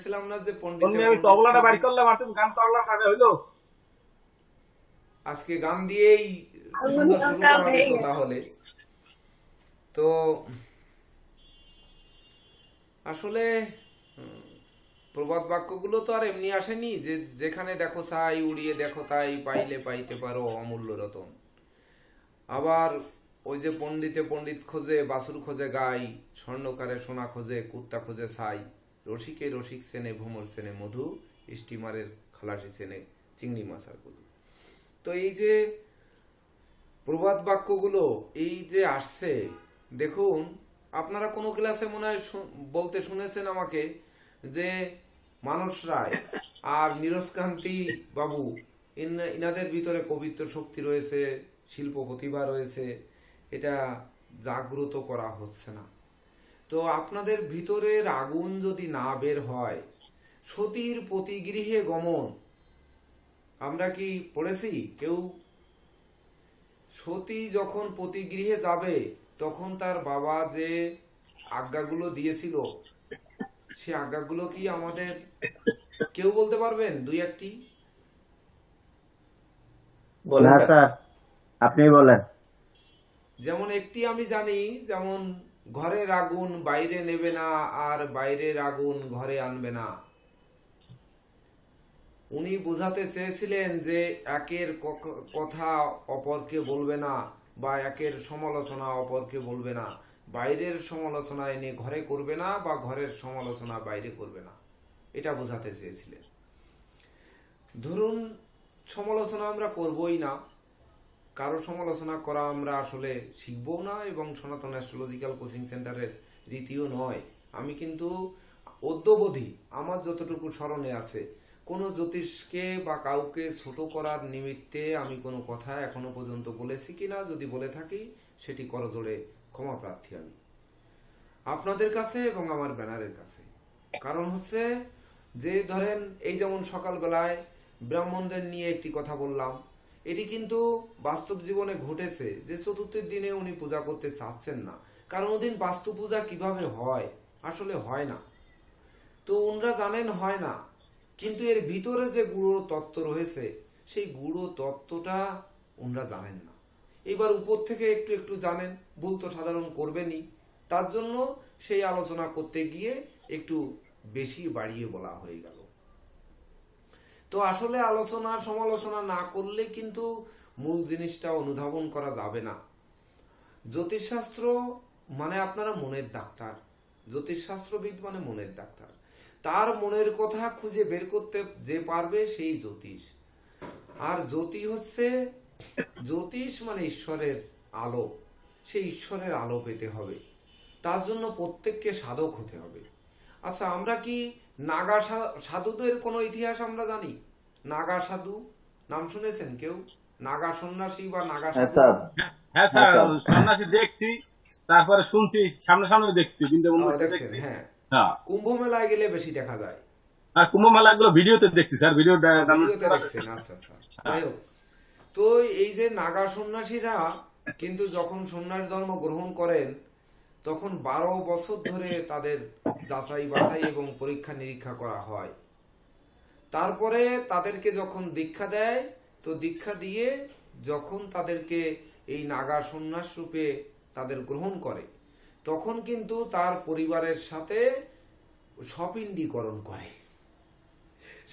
বলছিলাম না যে পণ্ডিত আমি তবলাটা বাড়ি করলাম, আর তুমি গান করলাম না, হইলো? আজকে গান দিয়েই সুন্দর শুরু করা যেত তাহলে। তো আসলে প্রবাদ বাক্যগুলো তো আর এমনি আসেনি যে যেখানে দেখো ছাই উড়িয়ে দেখো তাই, পাইলে পাইতে পারো অমূল্য রতন। আবার ওই যে পণ্ডিতে পণ্ডিত খোঁজে, বাসুর খোঁজে গাই, স্বর্ণকারে সোনা খোঁজে, কুত্তা খোঁজে ছাই, রসিকে রসিক সেনে ভ্রমর সেনে মধু, স্টিমারের খালাসি সেনে চিংড়ি মাছ আর কুদু। তো এই যে প্রবাদ বাক্যগুলো এই যে আসছে, দেখুন আপনারা কোনো ক্লাসে মনে হয় বলতে শুনেছেন আমাকে যে মানস রায় আর নীরজকান্তি বাবু ইনাদের ভিতরে কবিত্ব শক্তি রয়েছে, শিল্প প্রতিভা রয়েছে, এটা জাগ্রত করা হচ্ছে না। তো আপনাদের ভিতরের আগুন যদি না বের হয়, সতীর প্রতিগৃহে গমন আমরা কি পড়েছি কেউ? সতী যখন প্রতিগৃহে যাবে তখন তার বাবা যে আজ্ঞাগুলো দিয়েছিল, সে আজ্ঞাগুলো কি আমাদের কেউ বলতে পারবেন দুই একটি? না স্যার, আপনি বলেন। যেমন একটি আমি জানি, যেমন ঘরের আগুন বাইরে নেবে না, আর বাইরের আগুন ঘরে আনবে না। উনি বোঝাতে চেয়েছিলেন যে একের কথা অপরকে বলবে না, বা একের সমালোচনা অপরকে বলবে না, বাইরের সমালোচনা এনে ঘরে করবে না, বা ঘরের সমালোচনা বাইরে করবে না, এটা বোঝাতে চেয়েছিলেন। ধরুন সমালোচনা আমরা করবই না, কারো সমালোচনা করা আমরা আসলে শিখবও না, এবং সনাতন অ্যাস্ট্রোলজিক্যাল কোচিং সেন্টারের রীতিও নয়। আমি কিন্তু অদ্যবধি আমার যতটুকু স্মরণে আছে, কোনো জ্যোতিষকে বা কাউকে ছোট করার নিমিত্তে আমি কোনো কথা এখনো পর্যন্ত বলেছি কিনা, যদি বলে থাকি সেটি করজোড়ে ক্ষমা প্রার্থী আমি আপনাদের কাছে এবং আমার ব্যানারের কাছে। কারণ হচ্ছে যে ধরেন এই যেমন সকালবেলায় ব্রাহ্মণদের নিয়ে একটি কথা বললাম, এটি কিন্তু বাস্তব জীবনে ঘটেছে যে চতুর্থীর দিনে উনি পূজা করতে চাচ্ছেন না, কারণ ওদিন বাস্তু পূজা কিভাবে হয় আসলে হয় না। তো উনরা জানেন হয় না, কিন্তু এর ভিতরে যে গুঁড়ো তত্ত্ব রয়েছে সেই গুঁড়ো তত্ত্বটা উনরা জানেন না। এবার উপর থেকে একটু একটু জানেন, ভুল তো সাধারণ করবেনই, তার জন্য সেই আলোচনা করতে গিয়ে একটু বেশি বাড়িয়ে বলা হয়ে গেল। তো আসলে আলোচনা সমালোচনা না করলে কিন্তু মূল জিনিসটা অনুধাবন করা যাবে না। জ্যোতিষশাস্ত্র মানে আপনারা মনের ডাক্তার, জ্যোতিষশাস্ত্রবিদ মানে মনের ডাক্তার। তার মনের কথা খুঁজে বের করতে যে পারবে সেই জ্যোতিষ। আর জ্যোতিষ মানে ঈশ্বরের আলো, সেই ঈশ্বরের আলো পেতে হবে, তার জন্য প্রত্যেককে সাধক হতে হবে। আচ্ছা, আমরা কি নাগা সাধুদের কোনো ইতিহাস আমরা জানি? নাগা সাধু নাম শুনেছেন কেউ? নাগা সন্ন্যাসী বা নাগা সাধু? হ্যাঁ স্যার, সন্ন্যাসী দেখছি, তারপরে শুনছি, সামনে দেখছি, বৃন্দাবন দেখছি। হ্যাঁ, হ্যাঁ, কুম্ভ মেলায় গেলে বেশি দেখা যায়। আর কুম্ভ মেলা গুলো ভিডিওতে দেখছি স্যার, ভিডিওতে দেখছেন? আচ্ছা আচ্ছা, যাই হোক। তো এই যে নাগা সন্ন্যাসীরা কিন্তু যখন সন্ন্যাস ধর্ম গ্রহণ করেন তখন 12 বছর ধরে তাদের যাচাই বাছাই এবং পরীক্ষা নিরীক্ষা করা হয়। তারপরে তাদেরকে যখন দীক্ষা দেয়, তো দীক্ষা দিয়ে যখন তাদেরকে এই নাগা সন্ন্যাস রূপে তাদের গ্রহণ করে, তখন কিন্তু তার পরিবারের সাথে স্বপিণ্ডীকরণ করে।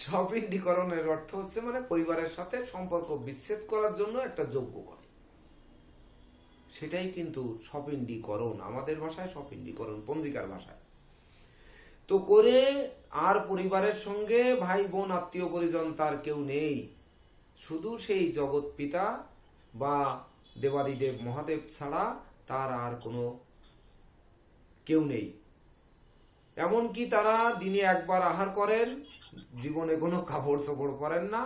স্বপিণ্ডীকরণের অর্থ হচ্ছে মানে পরিবারের সাথে সম্পর্ক বিচ্ছেদ করার জন্য একটা যজ্ঞ করে, সেটাই কিন্তু স্বপিণ্ডীকরণ, আমাদের ভাষায় স্বপিণ্ডীকরণ, পঞ্জিকার ভাষায়। তো করে আর পরিবারের সঙ্গে ভাই বোন আত্মীয় পরিজন তার কেউ নেই, শুধু সেই জগৎ পিতা বা দেবাদিদেব মহাদেব ছাড়া তার আর কোনো কেউ নেই। এমনকি তারা দিনে একবার আহার করেন, জীবনে কোনো কাপড় চোপড় পরেন না,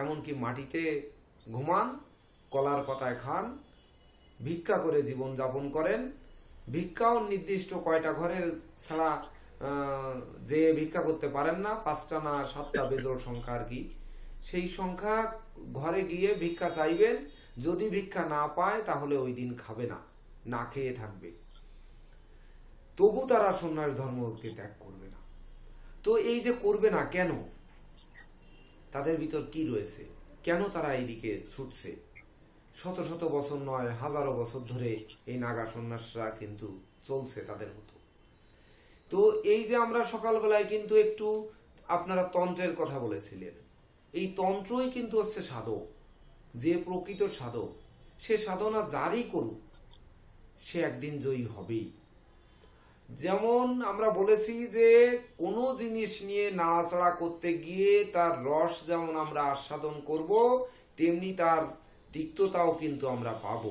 এমনকি মাটিতে ঘুমান, কলার পাতায় খান, ভিক্ষা করে জীবন যাপন করেন। ভিক্ষাও নির্দিষ্ট কয়টা ঘরে ছাড়া যে ভিক্ষা করতে পারেন না, 5টা না 7টা বেজোড় সংখ্যা আর কি, সেই সংখ্যা ঘরে গিয়ে ভিক্ষা চাইবেন। যদি ভিক্ষা না পায় তাহলে ওই দিন খাবে না, না খেয়ে থাকবে, তবু তারা সন্ন্যাস ধর্মকে ত্যাগ করবে না। তো তো এই যে করবে না কেন, তাদের ভিতর কি রয়েছে, কেন তারা এইদিকে ছুটছে? শত শত বছর নয়, হাজারো বছর ধরে এই নাগা সন্ন্যাসরা কিন্তু চলছে তাদের মতো। তো এই যে আমরা সকালবেলায় কিন্তু একটু আপনারা তন্ত্রের কথা বলেছিলেন, এই তন্ত্রই কিন্তু হচ্ছে সাধক। যে প্রকৃত সাধক, সে সাধনা যারই করুক সে একদিন জয়ী হবেই। যেমন আমরা বলেছি যে কোনো জিনিস নিয়ে নাড়াচাড়া করতে গিয়ে তার রস যেমন আমরা আস্বাদন করব, তেমনি তার তিক্ততাও কিন্তু আমরা পাব।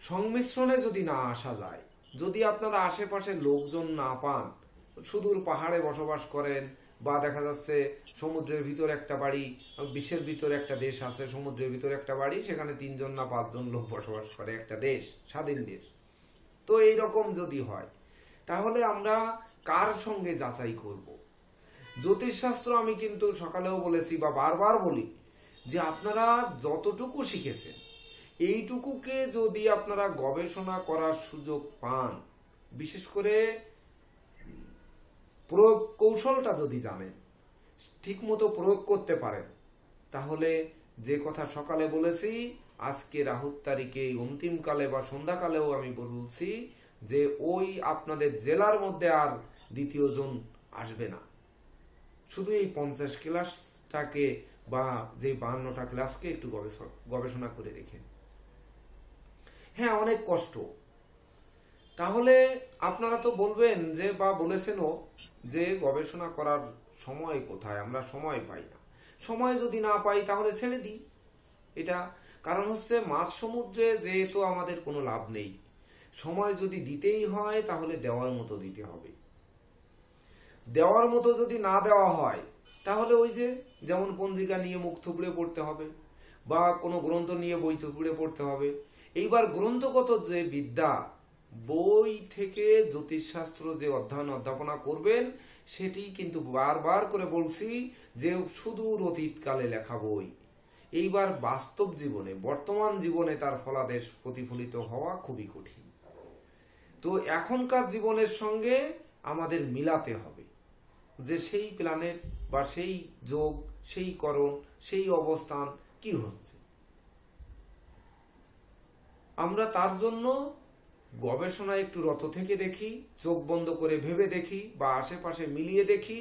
সংমিশ্রণে যদি না আসা যায়, যদি আপনারা আশেপাশে লোকজন না পান, সুদূর পাহাড়ে বসবাস করেন, বা দেখা যাচ্ছে সমুদ্রের ভিতর একটা বাড়ি, বিশ্বের ভিতর একটা দেশ আছে, সমুদ্রের ভিতর একটা বাড়ি, সেখানে 3 জন না 5 জন লোক বসবাস করে, একটা দেশ, স্বাধীন দেশ। তো এইরকম যদি হয়, তাহলে আমরা কার সঙ্গে যাচাই করব? জ্যোতিষশাস্ত্র আমি কিন্তু সকালেও বলেছি বা বারবার বলি যে আপনারা যতটুকু শিখেছেন এইটুকুকে যদি আপনারা গবেষণা করার সুযোগ পান, বিশেষ করে প্রয়োগ কৌশলটা যদি জানেন, ঠিক মতো প্রয়োগ করতে পারেন, তাহলে যে কথা সকালে বলেছি, আজকে রাহুর তারিখে অন্তিমকালে বা সন্ধ্যাকালেও আমি বলছি যে ওই আপনাদের জেলার মধ্যে আর দ্বিতীয় জন আসবে না। শুধু এই 50 ক্লাসটাকে বা যে 52টা ক্লাসকে একটু গবেষণা করে দেখেন। হ্যাঁ, অনেক কষ্ট। তাহলে আপনারা তো বলবেন যে, বা বলেছেনও যে গবেষণা করার সময় কোথায়, আমরা সময় পাই না। সময় যদি না পাই তাহলে ছেড়ে দিই এটা। কারণ হচ্ছে মাছ সমুদ্রে যেহেতু আমাদের কোনো লাভ নেই, সময় যদি দিতেই হয় তাহলে দেওয়ার মতো দিতে হবে। দেওয়ার মতো যদি না দেওয়া হয় তাহলে ওই যে যেমন পঞ্জিকা নিয়ে মুখ থুবড়ে পড়তে হবে, বা কোনো গ্রন্থ নিয়ে বই থুবড়ে পড়তে হবে। এইবার গ্রন্থগত যে বিদ্যা, বই থেকে জ্যোতিষশাস্ত্র যে অধ্যয়ন অধ্যাপনা করবেন, সেটি কিন্তু বারবার করে বলছি যে সুদূর অতীতকালে লেখা বই। এইবার বাস্তব জীবনে, বর্তমান জীবনে তার ফলাদেশ প্রতিফলিত হওয়া খুবই কঠিন। তো এখনকার জীবনের সঙ্গে আমাদের মিলাতে হবে যে সেই প্ল্যানেট বা সেই যোগ, সেই করণ, সেই অবস্থান কি হচ্ছে। আমরা তার জন্য গবেষণা একটু রত থেকে দেখি, চোখ বন্ধ করে ভেবে দেখি, বা আশেপাশে মিলিয়ে দেখি।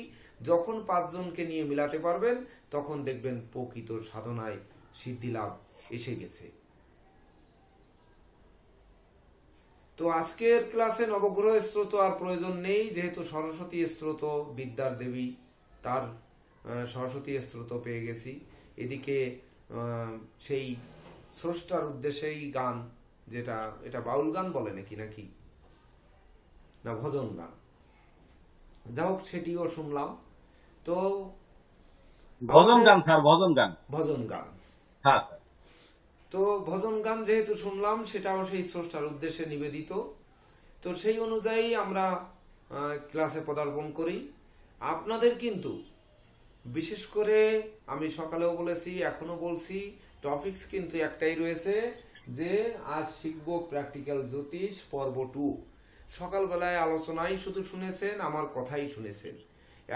যখন 5 জনকে নিয়ে মিলাতে পারবেন, তখন দেখবেন প্রকৃত সাধনায় সিদ্ধিলাভ এসে গেছে। তো আজকের ক্লাসে নবগ্রহ স্রোত আর প্রয়োজন নেই, যেহেতু সরস্বতী স্রোত বিদ্যার দেবী, তার সরস্বতী স্রোত পেয়ে গেছি। এদিকে সেই স্রষ্টার উদ্দেশ্যেই গান, যেটা এটা বাউল গান বলে নাকি না ভজন গান, যা হোক সেটিও শুনলাম। তো ভজন গান স্যার, ভজন গান, ভজন গান, হ্যাঁ। তো ভজন গান যেহেতু শুনলাম, সেটাও সেই স্রষ্টার উদ্দেশ্যে নিবেদিত। তো সেই অনুযায়ী আমরা ক্লাসে পদার্পণ করি। আপনাদের কিন্তু বিশেষ করে আমি সকালেও বলেছি, এখনো বলছি, টপিকস কিন্তু একটাই রয়েছে যে আজ শিখবো প্র্যাকটিক্যাল জ্যোতিষ পর্ব 2। সকালবেলায় আলোচনাই শুধু শুনেছেন, আমার কথাই শুনেছেন।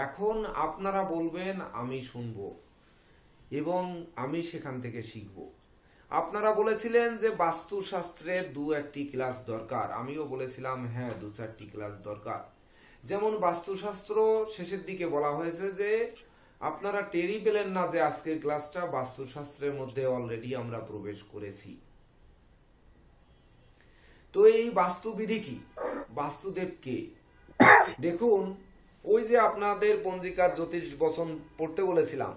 এখন আপনারা বলবেন, আমি শুনবো এবং আমি সেখান থেকে শিখব। আপনারা বলেছিলেন যে বাস্তুশাস্ত্রে 2-1টি ক্লাস দরকার, আমিও বলেছিলাম হ্যাঁ 2-4টি ক্লাস দরকার। যেমন বাস্তুশাস্ত্র শেষের দিকে বলা হয়েছে যে আপনারা টেরই পেলেন না যে আজকের ক্লাসটা বাস্তুশাস্ত্রের মধ্যে অলরেডি আমরা প্রবেশ করেছি। তো এই বাস্তুবিধি কি, বাস্তুদেব কে? দেখুন, ওই যে আপনাদের পঞ্জিকার জ্যোতিষ বচন পড়তে বলেছিলাম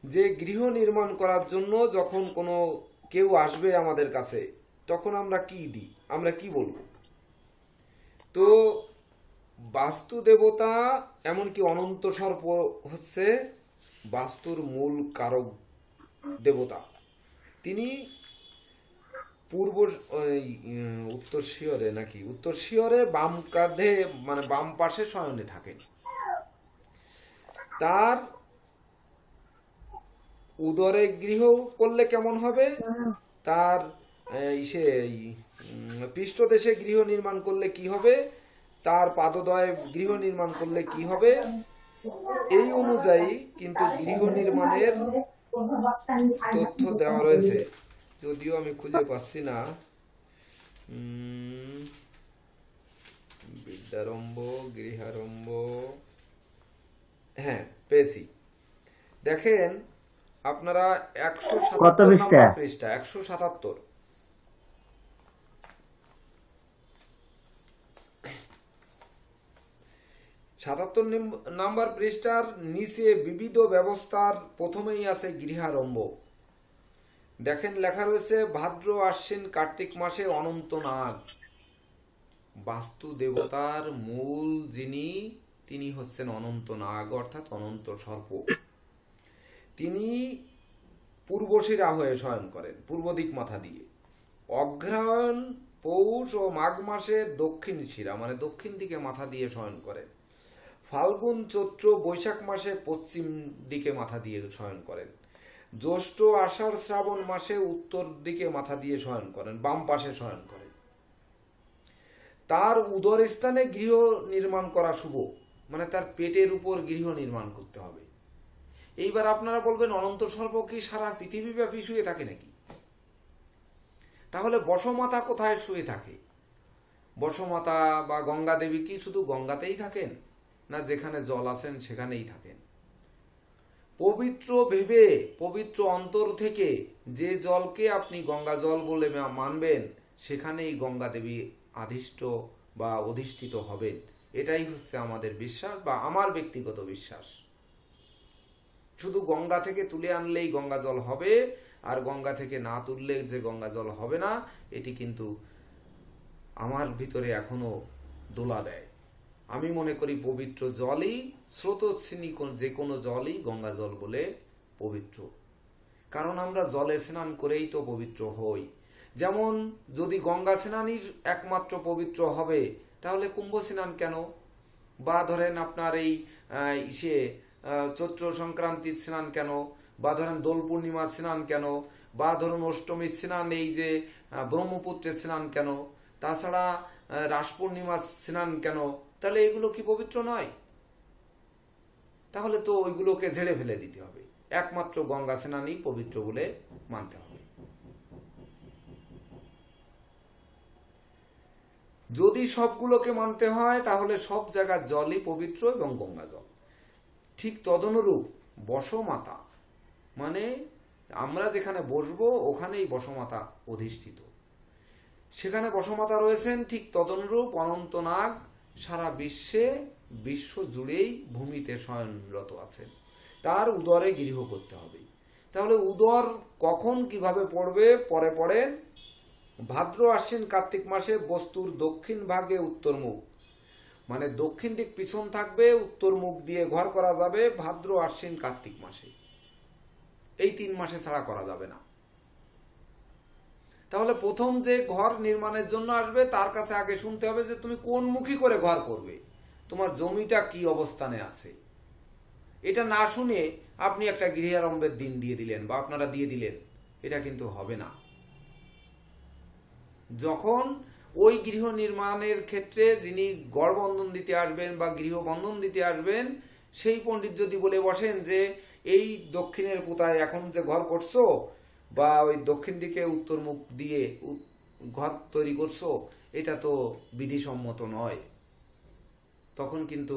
যে গৃহ নির্মাণ করার জন্য যখন কোনো কেউ আসবে আমাদের কাছে, তখন আমরা কি দিই, আমরা কি বলবো? তো বাস্তু দেবতা, এমনকি অনন্ত সর্প হচ্ছে বাস্তুর মূল কারক দেবতা। তিনি পূর্ব উত্তর শিয়রে নাকি উত্তর শিয়রে বাম কাঁধে মানে বাম পাশে শয়নে থাকেন। তার উদরে গৃহ করলে কেমন হবে, তার পৃষ্ঠদেশে গৃহ নির্মাণ করলে কি হবে, তার পাদদয়ে গৃহ নির্মাণ করলে কি হবে, এই অনুযায়ী কিন্তু গৃহ নির্মাণের তথ্য দেওয়া রয়েছে, যদিও আমি খুঁজে পাচ্ছি না। বিদ্যারম্ভ, গৃহারম্ভ, হ্যাঁ পেয়েছি। দেখেন আপনারা 177 নম্বর পৃষ্ঠা, 177 নাম্বার পৃষ্ঠার নিচে বিবিধ ব্যবস্থার প্রথমেই আছে গৃহারম্ভ। দেখেন লেখা রয়েছে ভাদ্র আশ্বিন কার্তিক মাসে অনন্ত নাগ, বাস্তু দেবতার মূল যিনি, তিনি হচ্ছেন অনন্ত নাগ অর্থাৎ অনন্ত সর্প। তিনি পূর্বশিরা হয়ে শয়ন করেন, পূর্ব দিক মাথা দিয়ে। অগ্রহায়ণ, পৌষ ও মাঘ মাসে দক্ষিণ শিরা মানে দক্ষিণ দিকে মাথা দিয়ে শয়ন করেন। ফাল্গুন, চৈত্র, বৈশাখ মাসে পশ্চিম দিকে মাথা দিয়ে শয়ন করেন। জ্যৈষ্ঠ, আষাঢ়, শ্রাবণ মাসে উত্তর দিকে মাথা দিয়ে শয়ন করেন, বাম পাশে শয়ন করেন। তার উদর স্থানে গৃহ নির্মাণ করা শুভ, মানে তার পেটের উপর গৃহ নির্মাণ করতে হবে। এইবার আপনারা বলবেন অনন্ত সর্প কি সারা পৃথিবীব্যাপী শুয়ে থাকে নাকি? তাহলে বসমাতা কোথায় শুয়ে থাকে? বসমাতা বা গঙ্গা দেবী কি শুধু গঙ্গাতেই থাকেন, না যেখানে জল আছেন সেখানেই থাকেন? পবিত্র ভেবে পবিত্র অন্তর থেকে যে জলকে আপনি গঙ্গা জল বলে মানবেন, সেখানেই গঙ্গা দেবী আধিষ্ঠ বা অধিষ্ঠিত হবেন। এটাই হচ্ছে আমাদের বিশ্বাস বা আমার ব্যক্তিগত বিশ্বাস। শুধু গঙ্গা থেকে তুলে আনলেই গঙ্গা জল হবে, আর গঙ্গা থেকে না তুললে যে গঙ্গা জল হবে না, এটি কিন্তু আমার ভিতরে এখনো দোলা দেয়। আমি মনে করি পবিত্র জলই, স্রোতস্বিনী যে কোনো জলই গঙ্গা জল বলে পবিত্র। কারণ আমরা জলে স্নান করেই তো পবিত্র হই। যেমন যদি গঙ্গা স্নানই একমাত্র পবিত্র হবে, তাহলে কুম্ভ স্নান কেন? বা ধরেন আপনার এই চৈত্র সংক্রান্তির স্নান কেন? বা ধরেন দোল পূর্ণিমার স্নান কেন? বা ধরুন অষ্টমীর স্নান, এই যে ব্রহ্মপুত্রের স্নান কেন? তাছাড়া রাস পূর্ণিমার স্নান কেন? তাহলে এগুলো কি পবিত্র নয়? তাহলে তো ওইগুলোকে ঝেড়ে ফেলে দিতে হবে, একমাত্র গঙ্গা স্নানই পবিত্র বলে মানতে হবে। যদি সবগুলোকে মানতে হয় তাহলে সব জায়গার জলই পবিত্র এবং গঙ্গা জল। ঠিক তদনুরূপ বসমাতা মানে আমরা যেখানে বসবো ওখানেই বসমাতা অধিষ্ঠিত, সেখানে বসমাতা রয়েছেন। ঠিক তদনুরূপ অনন্তনাগ সারা বিশ্ব জুড়েই ভূমিতে শয়নরত আছেন, তার উদরে গৃহ করতে হবে। তাহলে উদর কখন কিভাবে পড়বে? পরে পড়েন। ভাদ্র আশ্বিন কার্তিক মাসে বস্তুর দক্ষিণ ভাগে উত্তর মুখ, মানে দক্ষিণ দিক পিছন থাকবে, উত্তর মুখ দিয়ে ঘর করা যাবে ভাদ্র আশ্বিন কার্তিক মাসে। এই 3 মাসে ছাড়া করা যাবে না। তাহলে প্রথম যে ঘর নির্মাণের জন্য আসবে তার কাছে আগে শুনতে হবে যে তুমি কোন মুখী করে ঘর করবে, তোমার জমিটা কি অবস্থানে আছে। এটা না শুনে আপনি একটা গৃহারম্ভের দিন দিয়ে দিলেন বা আপনারা দিয়ে দিলেন, এটা কিন্তু হবে না। যখন ওই গৃহ নির্মাণের ক্ষেত্রে যিনি গড়বন্ধন দিতে আসবেন বা গৃহবন্ধন দিতে আসবেন, সেই পণ্ডিত যদি বলে বসেন যে এই দক্ষিণের পুতায় এখন যে ঘর করছো বা ওই দক্ষিণ দিকে উত্তর মুখ দিয়ে ঘর তৈরি করছো, এটা তো বিধিসম্মত নয়, তখন কিন্তু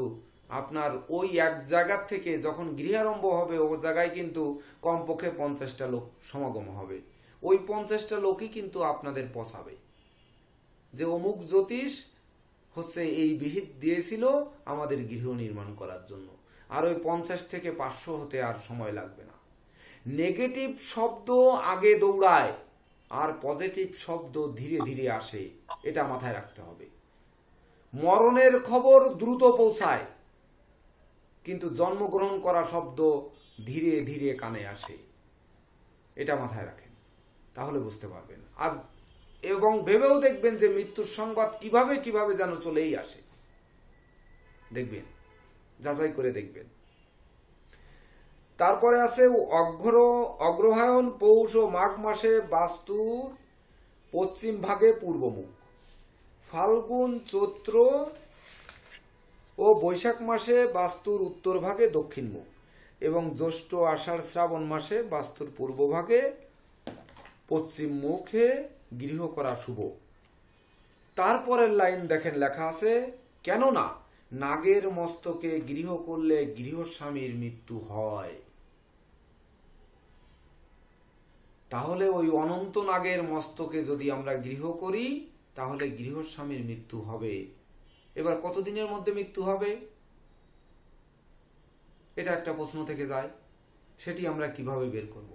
আপনার ওই এক জায়গার থেকে যখন গৃহারম্ভ হবে ও জায়গায় কিন্তু কমপক্ষে 50টা লোক সমাগম হবে। ওই 50টা লোকই কিন্তু আপনাদের পচাবে যে অমুক জ্যোতিষ হচ্ছে এই বিহিত দিয়েছিল আমাদের গৃহ নির্মাণ করার জন্য। আর ওই 50 থেকে 500 হতে আর সময় লাগবে না। নেগেটিভ শব্দ আগে দৌড়ায় আর পজিটিভ শব্দ ধীরে ধীরে আসে, এটা মাথায় রাখতে হবে। মরণের খবর দ্রুত পৌঁছায়, কিন্তু জন্মগ্রহণ করা শব্দ ধীরে ধীরে কানে আসে, এটা মাথায় রাখেন, তাহলে বুঝতে পারবেন। আজ এবং ভেবেও দেখবেন যে মৃত্যুর সংবাদ কিভাবে কিভাবে যেন চলেই আসে, দেখবেন, যাচাই করে দেখবেন। তারপরে আছে অগ্রহায়ণ, পৌষ ও মাঘ মাসে বাস্তুর পশ্চিম ভাগে পূর্বমুখ। ফাল্গুন, চৈত্র ও বৈশাখ মাসে বাস্তুর উত্তর ভাগে দক্ষিণ মুখ এবং জ্যৈষ্ঠ আষাঢ় শ্রাবণ মাসে বাস্তুর পূর্ব ভাগে পশ্চিম মুখে গৃহ করা শুভ। তারপরের লাইন দেখেন লেখা আছে, কেননা নাগের মস্তকে গৃহ করলে গৃহস্বামীর মৃত্যু হয়। তাহলে ওই অনন্ত নাগের মস্তকে যদি আমরা গৃহ করি তাহলে গৃহস্বামীর মৃত্যু হবে। এবার কতদিনের মধ্যে মৃত্যু হবে, এটা একটা প্রশ্ন থেকে যায়। সেটি আমরা কিভাবে বের করব?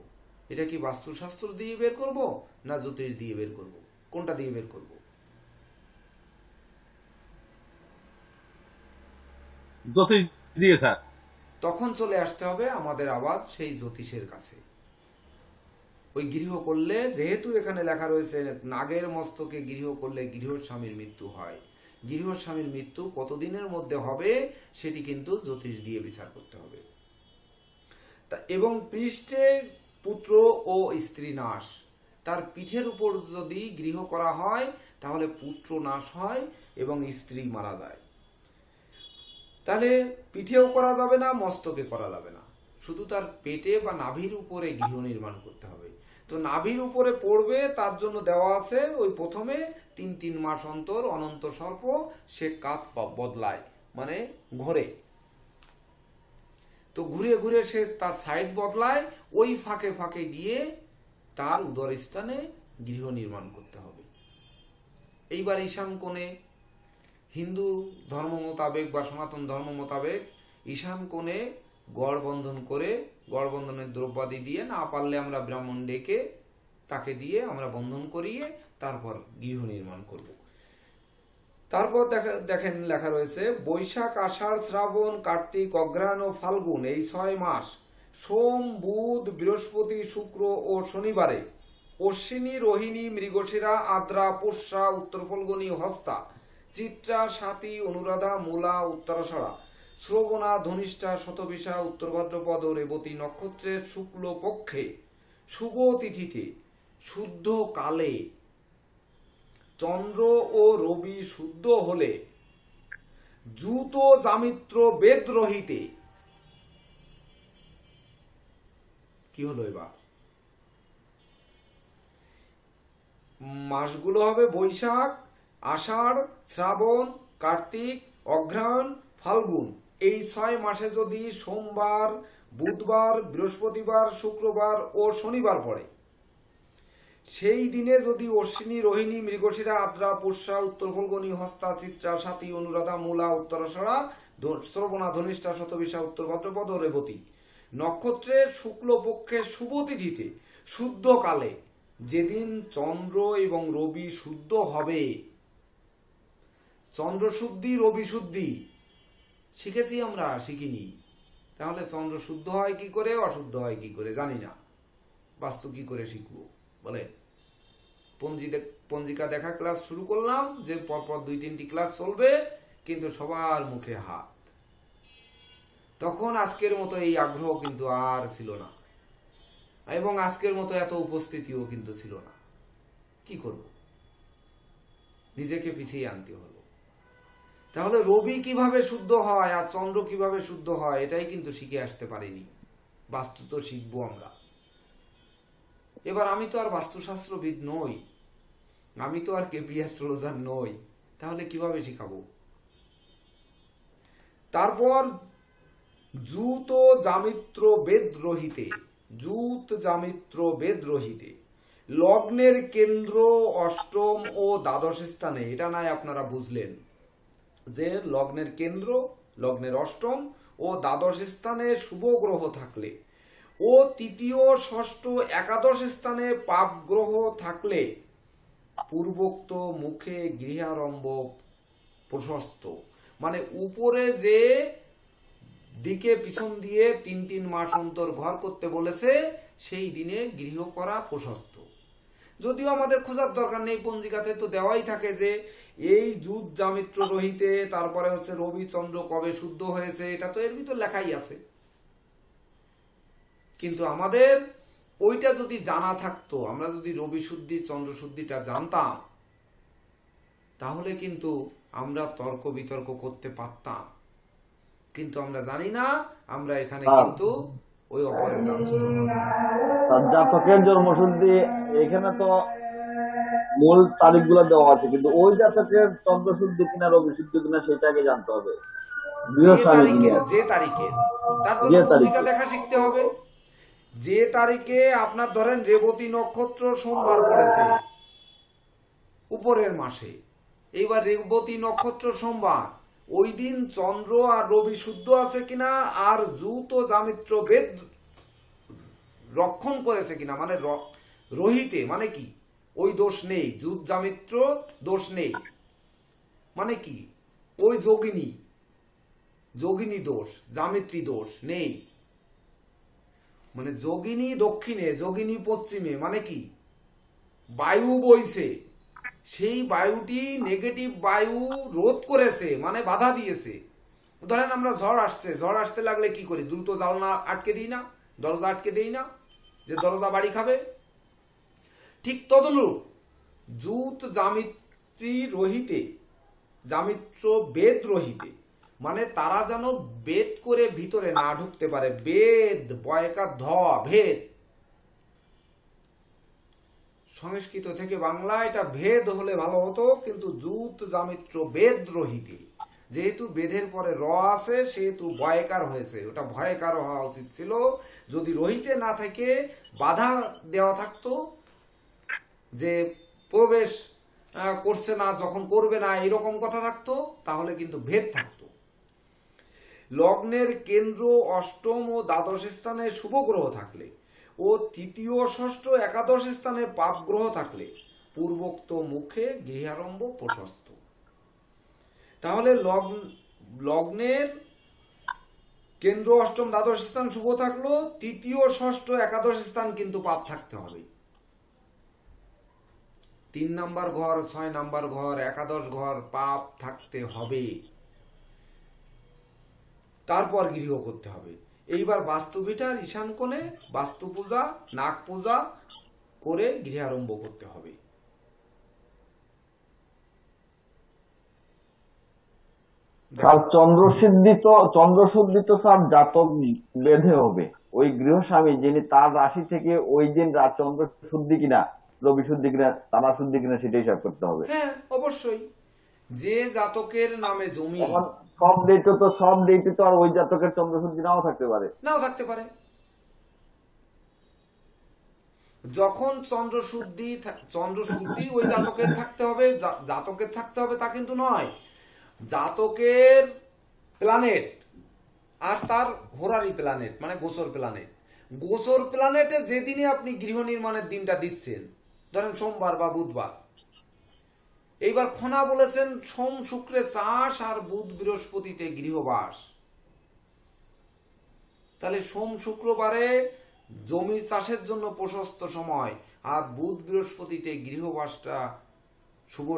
এটা কি বাস্তুশাস্ত্র দিয়ে বের করব না জ্যোতিষ দিয়ে বের করব? কোনটা দিয়ে বের করব? জ্যোতিষ দিয়ে স্যার। তখন চলে আসতে হবে আমাদের আবার সেই জ্যোতিষের কাছে। ওই গৃহ করলে, যেহেতু এখানে লেখা রয়েছে নাগের মস্তকে গৃহ করলে গৃহস্বামীর মৃত্যু হয়, গৃহস্বামীর মৃত্যু কতদিনের মধ্যে হবে সেটি কিন্তু জ্যোতিষ দিয়ে বিচার করতে হবে। এবং পৃষ্ঠে পুত্র ও স্ত্রী নাশ, তার পিঠের উপর যদি গৃহ করা হয় তাহলে পুত্র নাশ হয় এবং স্ত্রী মারা যায়। তাহলে পিঠেও করা যাবে না, মস্তকে করা যাবে না, শুধু তার পেটে বা নাভির উপরে গৃহ নির্মাণ করতে হবে। তো নাভির উপরে পড়বে, তার জন্য দেওয়া আছে ওই প্রথমে 3 মাস অন্তর অনন্ত সর্প সে কাত বদলায়, মানে ঘোরে। তো ঘুরে ঘুরে সে তার সাইড বদলায়, ওই ফাঁকে ফাঁকে গিয়ে তার উদর স্থানে গৃহ নির্মাণ করতে হবে। এইবার ঈশান কোণে, হিন্দু ধর্ম মোতাবেক বা সনাতন ধর্ম মোতাবেক ঈশান কোণে গড় বন্ধন করে, গড় বন্ধনের দ্রব্যাদি দিয়ে, না পারলে আমরা ব্রাহ্মণ ডেকে তাকে দিয়ে আমরা বন্ধন করিয়ে তারপর গৃহ নির্মাণ করব। তারপর দেখেন লেখা রয়েছে, বৈশাখ আষাঢ় শ্রাবণ কার্তিক অগ্রহায়ণ ও ফাল্গুন এই 6 মাস সোম বুধ বৃহস্পতি শুক্র ও শনিবারে অশ্বিনী রোহিণী মৃগশিরা আদ্রা পুষ্যা উত্তর ফল্গুনী হস্তা চিত্রা স্বাতী অনুরাধা মূলা উত্তরাষাঢ়া শ্রবণা ধনিষ্ঠা শতবিশা উত্তর ভাদ্রপদ রেবতী নক্ষত্রের শুক্ল পক্ষে শুভ তিথিতে শুদ্ধ কালে চন্দ্র ও রবি শুদ্ধ হলে জুত জামিত্র বেদ রহিতে। কি হলো এবার? মাসগুলো হবে বৈশাখ আষাঢ় শ্রাবণ কার্তিক অগ্রহায়ণ ফাল্গুন। এই 6 মাসে যদি সোমবার বুধবার বৃহস্পতিবার শুক্রবার ও শনিবার পড়ে, সেই দিনে যদি অশ্বিনী রোহিণী মৃগশিরা আদ্রা পুষ্যা উত্তর ফল্গুনী হস্তা চিত্রা স্বাতী অনুরাধা মূলা উত্তরাষাঢ়া শ্রবণা ধনিষ্ঠা শতবিশা উত্তর ভাদ্রপদ রেবতী নক্ষত্রের শুক্ল পক্ষের শুভ তিথিতে শুদ্ধ কালে, যেদিন চন্দ্র এবং রবি শুদ্ধ হবে, চন্দ্র শুদ্ধি রবি শুদ্ধি শিখেছি আমরা, শিখিনি। তাহলে চন্দ্র শুদ্ধ হয় কি করে, অশুদ্ধ হয় কি করে জানি না, বাস্তু কি করে শিখবো বলে? পঞ্জিকা দেখা ক্লাস শুরু করলাম, যে পরপর 2-3টি ক্লাস চলবে, কিন্তু সবার মুখে হাত। তখন আজকের মতো এই আগ্রহ কিন্তু আর ছিল না, এবং আজকের মতো এত উপস্থিতিও কিন্তু ছিল না। কি করব, নিজেকে পিছিয়ে আনতে হলো। তাহলে রবি কিভাবে শুদ্ধ হয় আর চন্দ্র কিভাবে শুদ্ধ হয় এটাই কিন্তু শিখে আসতে পারিনি। বাস্তু তো শিখবো আমরা। এবার আমি তো আর বাস্তুশাস্ত্রবিদ নই, আমি তো আর কেপি অ্যাস্ট্রোলজার নই, তাহলে কিভাবে শিখাবো? তারপর জুত জামিত্র বেদ রহিতে, জুত জামিত্র বেদ রহিতে লগ্নের কেন্দ্র অষ্টম ও দ্বাদশ স্থানে, এটা নাই আপনারা বুঝলেন যে লগ্নের কেন্দ্র, লগ্নের অষ্টম ও দ্বাদশ স্থানে শুভ গ্রহ থাকলে ও তৃতীয় ষষ্ঠ একাদশ স্থানে পাপ গ্রহ থাকলে পূর্বোক্ত মুখে গৃহারম্ভ প্রশস্ত, মানে উপরে যে দিকে পিছন দিয়ে 3 মাস অন্তর ঘর করতে বলেছে সেই দিনে গৃহ করা প্রশস্ত। যদিও আমাদের খোঁজার দরকার নেই, পঞ্জিকাতে তো দেওয়াই থাকে যে এই জুত জামিত্র রহিতে, তারপরে হচ্ছে রবি চন্দ্র কবে শুদ্ধ হয়েছে, এটা তো এর ভিতর লেখাই আছে। কিন্তু আমাদের ওইটা যদি জানা থাকতো, আমরা যদি রবি শুদ্ধি চন্দ্র শুদ্ধিটা জানতাম, তাহলে কিন্তু আমরা তর্ক বিতর্ক করতে পারতাম। কিন্তু আমরা জানি না, আমরা এখানে স্যার কিন্তু ওই অপরের দ্বারস্থ হচ্ছি। স্যার, জাতকের জন্মশুদ্ধি এখানে তো মূল তারিখ গুলো দেওয়া আছে, কিন্তু ওই জাতকের চন্দ্রশুদ্ধি কিনা রবি শুদ্ধি কিনা সেটা আগে জানতে হবে। গৃহস্বামী কিনা যে তারিখে তার জন্য যে পত্রিকা তারিখে দেখা শিখতে হবে। যে তারিখে আপনার ধরেন রেবতী নক্ষত্র সোমবার পড়েছে উপরের মাসে, এইবার রেবতী নক্ষত্র সোমবার, ওই দিন চন্দ্র আর রবি শুদ্ধ আছে কিনা, আর জুত ও জামিত্র বেদ রক্ষণ করেছে কিনা, মানে রহিতে মানে কি ওই দোষ নেই, জুত জামিত্র দোষ নেই, মানে কি ওই যোগিনী দোষ জামিত্রী দোষ নেই, মানে যোগিনী দক্ষিণে যোগিনী পশ্চিমে, মানে কি বায়ু বইছে, সেই বায়ুটি নেগেটিভ বায়ু রোধ করেছে, মানে বাধা দিয়েছে। ধরেন আমরা ঝড় আসতে লাগলে কি করি, দ্রুত জানলা আটকে দিই না, দরজা আটকে দিই না, যে দরজা বাড়ি খাবে। ঠিক তদনুরূপ জুত জামিত্রী রহিতে, জামিত্র বেদ রহিতে, মানে তারা যেন বেদ করে ভিতরে না ঢুকতে পারে। বেদ বয়কা ধ ভেদ, সংস্কৃত থেকে বাংলা এটা ভেদ হলে ভালো হতো, কিন্তু জুত জামিত্র বেদ রহিতে, যেহেতু বেদের পরে র আছে সেহেতু বয়কার হয়েছে, ওটা ভয়কার হওয়া উচিত ছিল। যদি রহিতে না থেকে বাধা দেওয়া থাকতো, যে প্রবেশ করছে না, যখন করবে না এরকম কথা থাকতো, তাহলে কিন্তু ভেদ থাকতো। লগ্নের কেন্দ্র অষ্টম ও দ্বাদশ স্থানে শুভ গ্রহ থাকলে ও তৃতীয় ষষ্ঠ একাদশ স্থানে পাপ গ্রহ থাকলে পূর্বোক্ত মুখে গৃহারম্ভ প্রশস্ত। তাহলে লগ্নের কেন্দ্র অষ্টম দ্বাদশ স্থান শুভ থাকলো, তৃতীয় ষষ্ঠ একাদশ স্থান কিন্তু পাপ থাকতে হবে। 3 নাম্বার ঘর, 6 নাম্বার ঘর, একাদশ ঘর পাপ থাকতে হবে, তারপর গৃহ করতে হবে। এইবার বাস্তুভিটার ঈশান কোণে বাস্তু পূজা, নাগ পূজা করে গৃহ আরম্ভ করতে হবে। স্যার, চন্দ্রশুদ্ধি তো স্যার জাতক বেঁধে হবে। ওই গৃহস্বামী যিনি, তার রাশি থেকে ওই দিন চন্দ্র শুদ্ধি কিনা রবি শুদ্ধি কিনা তারা শুদ্ধি কিনা সেটা হিসাব করতে হবে। হ্যাঁ অবশ্যই, যে জাতকের নামে জমি, এখন সব ডেটে তো আর ওই জাতকের চন্দ্রশুদ্ধি নাও থাকতে পারে। যখন চন্দ্রশুদ্ধি ওই জাতকের থাকতে হবে, তা কিন্তু নয়। জাতকের প্ল্যানেট আর তার হোরারি প্ল্যানেট, মানে গোচর প্ল্যানেটে যেদিনে আপনি গৃহ নির্মাণের দিনটা দিচ্ছেন, ধরেন সোমবার বা বুধবার, এইবার খনা বলেছেন সোম শুক্রে চাষ আর বুধ বৃহস্পতিতে গৃহবাস, তাহলে সোম শুক্রবারে জমি চাষের জন্য প্রশস্ত সময়, আর বুধ বৃহস্পতিতে গৃহবাসটা শুভ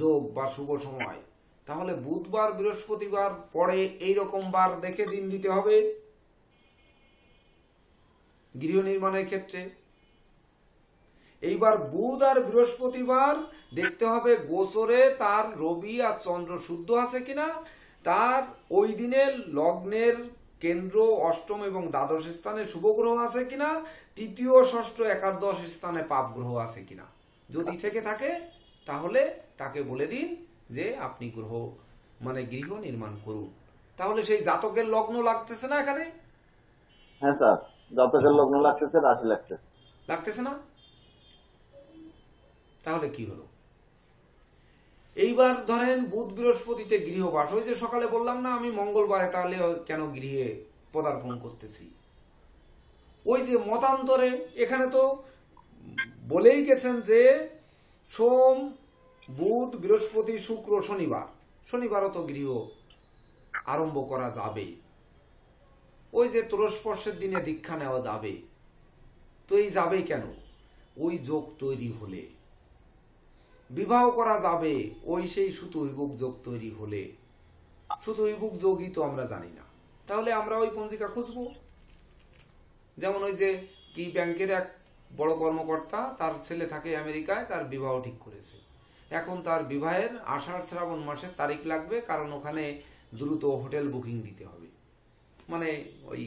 যোগ বা শুভ সময়। তাহলে বুধবার বৃহস্পতিবার পরে এইরকম বার দেখে দিন দিতে হবে গৃহ নির্মাণের ক্ষেত্রে। এইবার বুধ আর বৃহস্পতিবার দেখতে হবে গোচরে তার রবি আর চন্দ্র শুদ্ধ আছে কিনা, তার ওই দিনের লগ্নের কেন্দ্র অষ্টম এবং দ্বাদশ স্থানে শুভ গ্রহ আছে কিনা, তৃতীয় ষষ্ঠ একাদশ স্থানে পাপ গ্রহ আছে কিনা। যদি থেকে থাকে তাহলে তাকে বলে দিন যে আপনি গৃহ নির্মাণ করুন। তাহলে সেই জাতকের লগ্ন লাগতেছে না এখানে? হ্যাঁ স্যার, জাতকের লগ্ন লাগতেছে, রাশি লাগতেছে না? তাহলে কি হলো? এইবার ধরেন বুধ বৃহস্পতিতে গৃহবাস, ওই যে সকালে বললাম না আমি মঙ্গলবারে তাহলে কেন গৃহে পদার্পণ করতেছি, ওই যে মতান্তরে এখানে তো বলেই গেছেন যে সোম বুধ বৃহস্পতি শুক্র শনিবারও তো গৃহ আরম্ভ করা যাবে, ওই যে তুরস্পর্শের দিনে দীক্ষা নেওয়া যাবে। তো এই যাবে কেন? ওই যোগ তৈরি হলে বিবাহ করা যাবে, ওই সেই সুতৈবুক যোগ তৈরি হলে। সুতৈবুক যোগই তো আমরা জানি না, তাহলে আমরা ওই পঞ্জিকা খুঁজবো। যেমন ওই যে কি ব্যাংকের এক বড় কর্মকর্তা, তার ছেলে থাকে আমেরিকায়, তার বিবাহ ঠিক করেছে, এখন তার বিবাহের আষাঢ় শ্রাবণ মাসের তারিখ লাগবে, কারণ ওখানে দ্রুত হোটেল বুকিং দিতে হবে। মানে ওই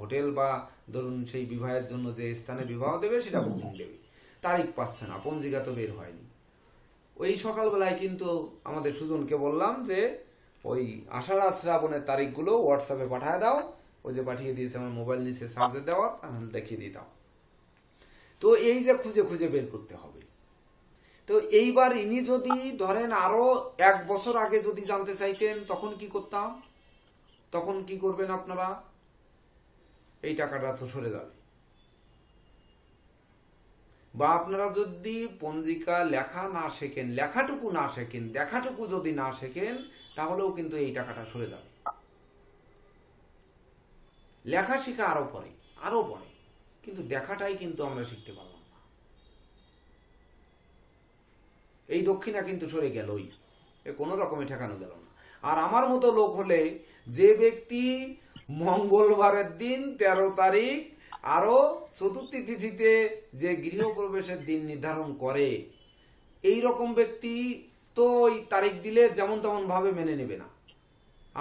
হোটেল বা ধরুন সেই বিবাহের জন্য যে স্থানে বিবাহ দেবে সেটা বুকিং দেবে, তারিখ পাচ্ছে না, পঞ্জিকা তো বের হয়নি। ওই সকালবেলায় কিন্তু আমাদের সুজনকে বললাম যে ওই আষাঢ় শ্রাবণের তারিখগুলো হোয়াটসঅ্যাপে পাঠিয়ে দাও, ওই যে পাঠিয়ে দিয়েছে আমার মোবাইল নিচে চার্জে দেওয়া, তাহলে দেখিয়ে দিয়ে দাও। তো এই যে খুঁজে খুঁজে বের করতে হবে। তো এইবার ইনি যদি ধরেন আরো 1 বছর আগে যদি জানতে চাইতেন তখন কি করতাম? তখন কি করবেন আপনারা? এই টাকাটা তো সরে যাবে। বা আপনারা যদি পঞ্জিকা লেখা না শেখেন, লেখাটুকু না শেখেন, দেখাটুকু যদি না শেখেন, তাহলেও কিন্তু এই টাকাটা সরে যাবে। লেখা শেখা আরো পরে, কিন্তু দেখাটাই কিন্তু আমরা শিখতে পারলাম না। এই দক্ষিণা কিন্তু সরে গেলই, কোনো রকমে ঠেকানো গেল না। আর আমার মতো লোক হলে, যে ব্যক্তি মঙ্গলবারের দিন 13 তারিখ আরো চতুর্থী তিথিতে যে গৃহপ্রবেশের দিন নির্ধারণ করে, এই রকম ব্যক্তি তো ওই তারিখ দিলে যেমন তেমন ভাবে মেনে নেবে না।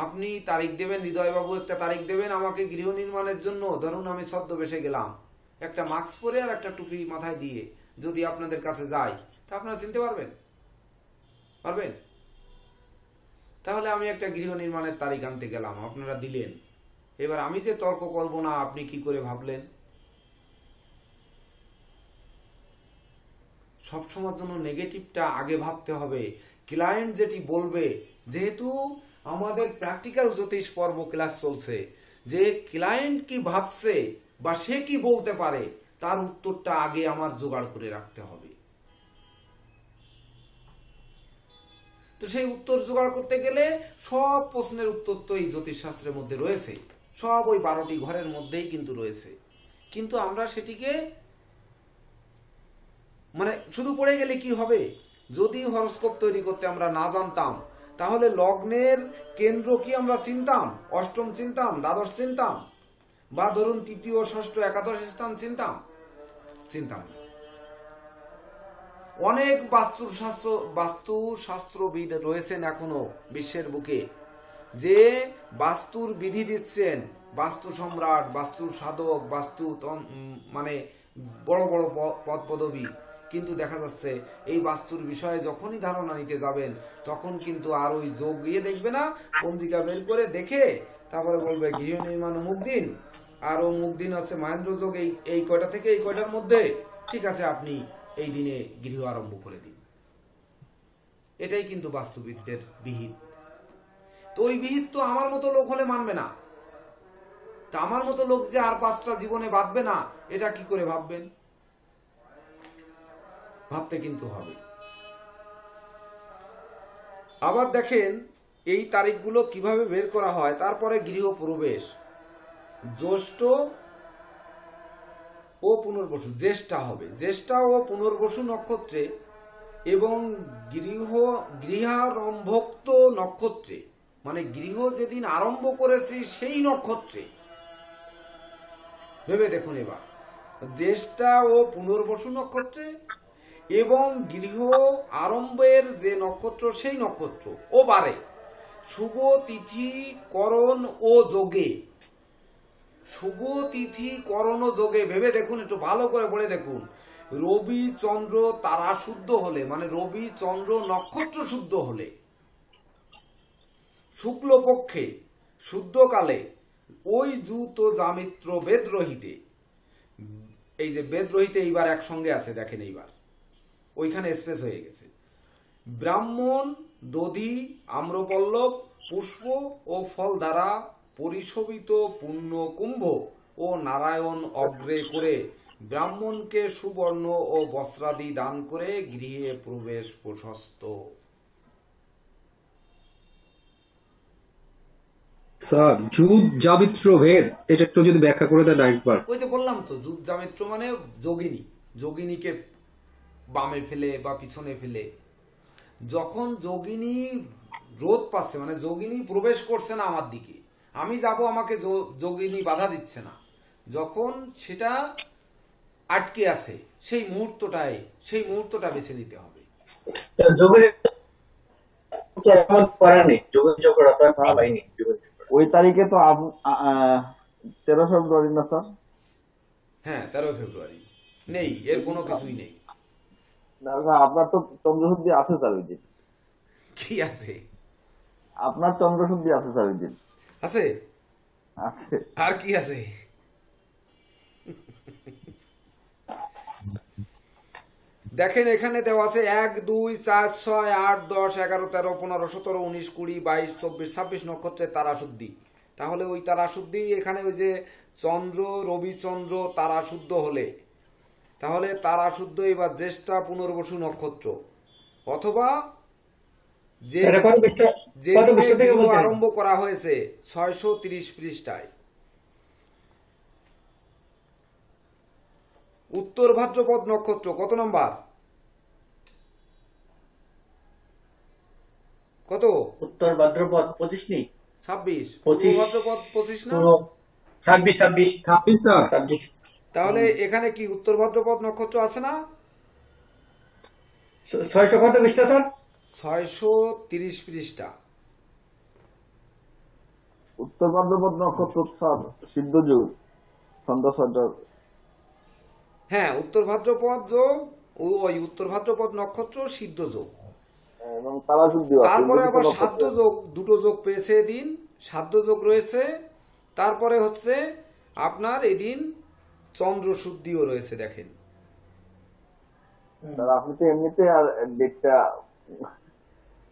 আপনি তারিখ দেবেন, হৃদয়বাবু একটা তারিখ দেবেন আমাকে গৃহ নির্মাণের জন্য, ধরুন আমি ছদ্মবেশে গেলাম, একটা মাস্ক পরে আর একটা টুপি মাথায় দিয়ে যদি আপনাদের কাছে যাই, তা আপনারা চিনতে পারবেন? তাহলে আমি একটা গৃহ নির্মাণের তারিখ আনতে গেলাম, আপনারা দিলেন, এবার আমি যে তর্ক করব না, আপনি কি করে ভাবলেন? সবসময়ের জন্য নেগেটিভটা আগে ভাবতে হবে। ক্লায়েন্ট যেটি বলবে, যেহেতু আমাদের প্র্যাকটিক্যাল জ্যোতিষ পর্ব ক্লাস চলছে, যে ক্লায়েন্ট কি ভাবছে বা সে কি বলতে পারে, তার উত্তরটা আগে আমার জোগাড় করে রাখতে হবে। তো সেই উত্তর জোগাড় করতে গেলে সব প্রশ্নের উত্তর তো এই জ্যোতিষশাস্ত্রের মধ্যে রয়েছে, সব ওই 12টি ঘরের মধ্যেই কিন্তু রয়েছে। কিন্তু আমরা সেটিকে মানে শুধু পড়ে গেলে কি হবে? যদি হরোস্কোপ তৈরি করতে আমরা না জানতাম, তাহলে লগ্নের কেন্দ্র কি আমরা চিনতাম? অষ্টম চিনতাম, দ্বাদশ চিনতাম, বা ধরুন তৃতীয়, ষষ্ঠ, একাদশ স্থান চিনতাম না। অনেক বাস্তুশাস্ত্রবিদ রয়েছেন এখনো বিশ্বের বুকে, যে বাস্তুর বিধি দিচ্ছেন, বাস্তু সম্রাট, বাস্তু সাধক, মানে বড় বড় পদ পদবী। কিন্তু দেখা যাচ্ছে এই বাস্তুর বিষয়ে যখনই ধারণা নিতে যাবেন, তখন কিন্তু আর ওই যোগ গিয়ে দেখবে না, পঞ্জিকা বের করে দেখে তারপরে বলবে গৃহ নির্মাণ অমুক দিন, আর অমুক দিন হচ্ছে মহেন্দ্র যোগ এই কয়টা থেকে এই কয়টার মধ্যে, ঠিক আছে আপনি এই দিনে গৃহ আরম্ভ করে দিন। এটাই কিন্তু বাস্তুবিদদের বিহিত। তো ওই বিহিত তো আমার মতো লোক হলে মানবে না। তা আমার মতো লোক যে আর 5টা জীবনে বাঁধবে না, এটা কি করে ভাববেন? ভাবতে কিন্তু হবে। আবার দেখেন এই তারিখগুলো কিভাবে বের করা হয়। তারপরে গৃহ প্রবেশ, জ্যৈষ্ঠ ও পুনর্বসু, জ্যেষ্ঠা হবে, জ্যেষ্ঠা ও পুনর্বসু নক্ষত্রে এবং গৃহারম্ভোক্ত নক্ষত্রে, মানে গৃহ যেদিন আরম্ভ করেছি সেই নক্ষত্রে। ভেবে দেখুন এবার, জ্যেষ্ঠা ও পুনর্বসু নক্ষত্রে এবং গৃহ আরম্ভের যে নক্ষত্র সেই নক্ষত্র ও বারে, শুভ তিথি করণ ও যোগে, শুভ তিথি করণ ও যোগে। ভেবে দেখুন, একটু ভালো করে পড়ে দেখুন। রবি চন্দ্র তারা শুদ্ধ হলে, মানে রবি চন্দ্র নক্ষত্র শুদ্ধ হলে, শুক্লপক্ষে শুদ্ধকালে, ওই জুত জামিত্র বেদরহিতে, এই যে বেদরহিতে এইবার একসঙ্গে আছে, দেখেন এইবার ওইখানে স্পেস হয়ে গেছে, ব্রাহ্মণ দধি আম্রপল্লব পুষ্প ও ফল দ্বারা পরিশোভিত পুণ্য কুম্ভ ও নারায়ণ অগ্রে করে ব্রাহ্মণকে সুবর্ণ ও বস্ত্রাদি দান করে গৃহে প্রবেশ প্রশস্ত। স্যার যুত জামিত্র ভেদ, এটা একটু যদি ব্যাখ্যা করে দেন একবার। ওই যে বললাম তো, যুত জামিত্র মানে যোগিনী, যোগিনীকে বামে ফেলে বা পিছনে ফেলে। যখন যোগিনী রোধ পাচ্ছে, মানে যোগিনী প্রবেশ করছে না আমার দিকে, আমি যাব, আমাকে যোগিনী বাধা দিচ্ছে না, যখন সেটা আটকে আছে, সেই মুহূর্তটা বেছে নিতে হবে। ওই তারিখে তো 13 ফেব্রুয়ারি না স্যার? হ্যাঁ 13 ফেব্রুয়ারি নেই, এর কোনো কিছুই নেই। না স্যার, আপনার তো চন্দ্রশুদ্ধি আছে স্যার ওই দিন। কি আছে? আপনার চন্দ্রশুদ্ধি আছে স্যার ওই দিন। আছে? আছে। আর কি আছে? দেখেন এখানে দেওয়া আছে 1, 2, 4, 6, 8, 10, 11, 13, 15, 17, 19, 20, 22, 24, 26 নক্ষত্রের তারা শুদ্ধি। তাহলে ওই তারা শুদ্ধি এখানে ওই যে চন্দ্র রবিচন্দ্র তারা শুদ্ধ হলে, তাহলে তারা শুদ্ধ এবার জ্যেষ্ঠা পুনর্বসু নক্ষত্র, অথবা যে যে ভিডিও আরম্ভ করা হয়েছে 630 পৃষ্ঠায়। উত্তর ভাদ্রপদ নক্ষত্র কত নম্বর? কত? উত্তর ভাদ্রপদ 25 নেই, 26। 25 ভাদ্রপদ 25 না? 26 স্যার। তাহলে এখানে কি উত্তর ভাদ্রপদ নক্ষত্র আছে না? 600 কত পৃষ্ঠা স্যার? 630 পৃষ্ঠা। উত্তর ভাদ্রপদ নক্ষত্র স্যার সিদ্ধ যুগ, সন্ধ্যা 6টা। হ্যাঁ, উত্তর ভাদ্রপদ যোগ ওই উত্তর ভাদ্রপদ নক্ষত্র সিদ্ধ যোগ, এবং তারা শুদ্ধি আছে। তারপরে আবার সাধ্য যোগ, দুটো যোগ পেয়েছে এদিন, সাধ্য যোগ রয়েছে। তারপরে হচ্ছে আপনার এদিন চন্দ্র শুদ্ধিও রয়েছে। দেখেন স্যার আপনি তো এমনিতে আর ডেটটা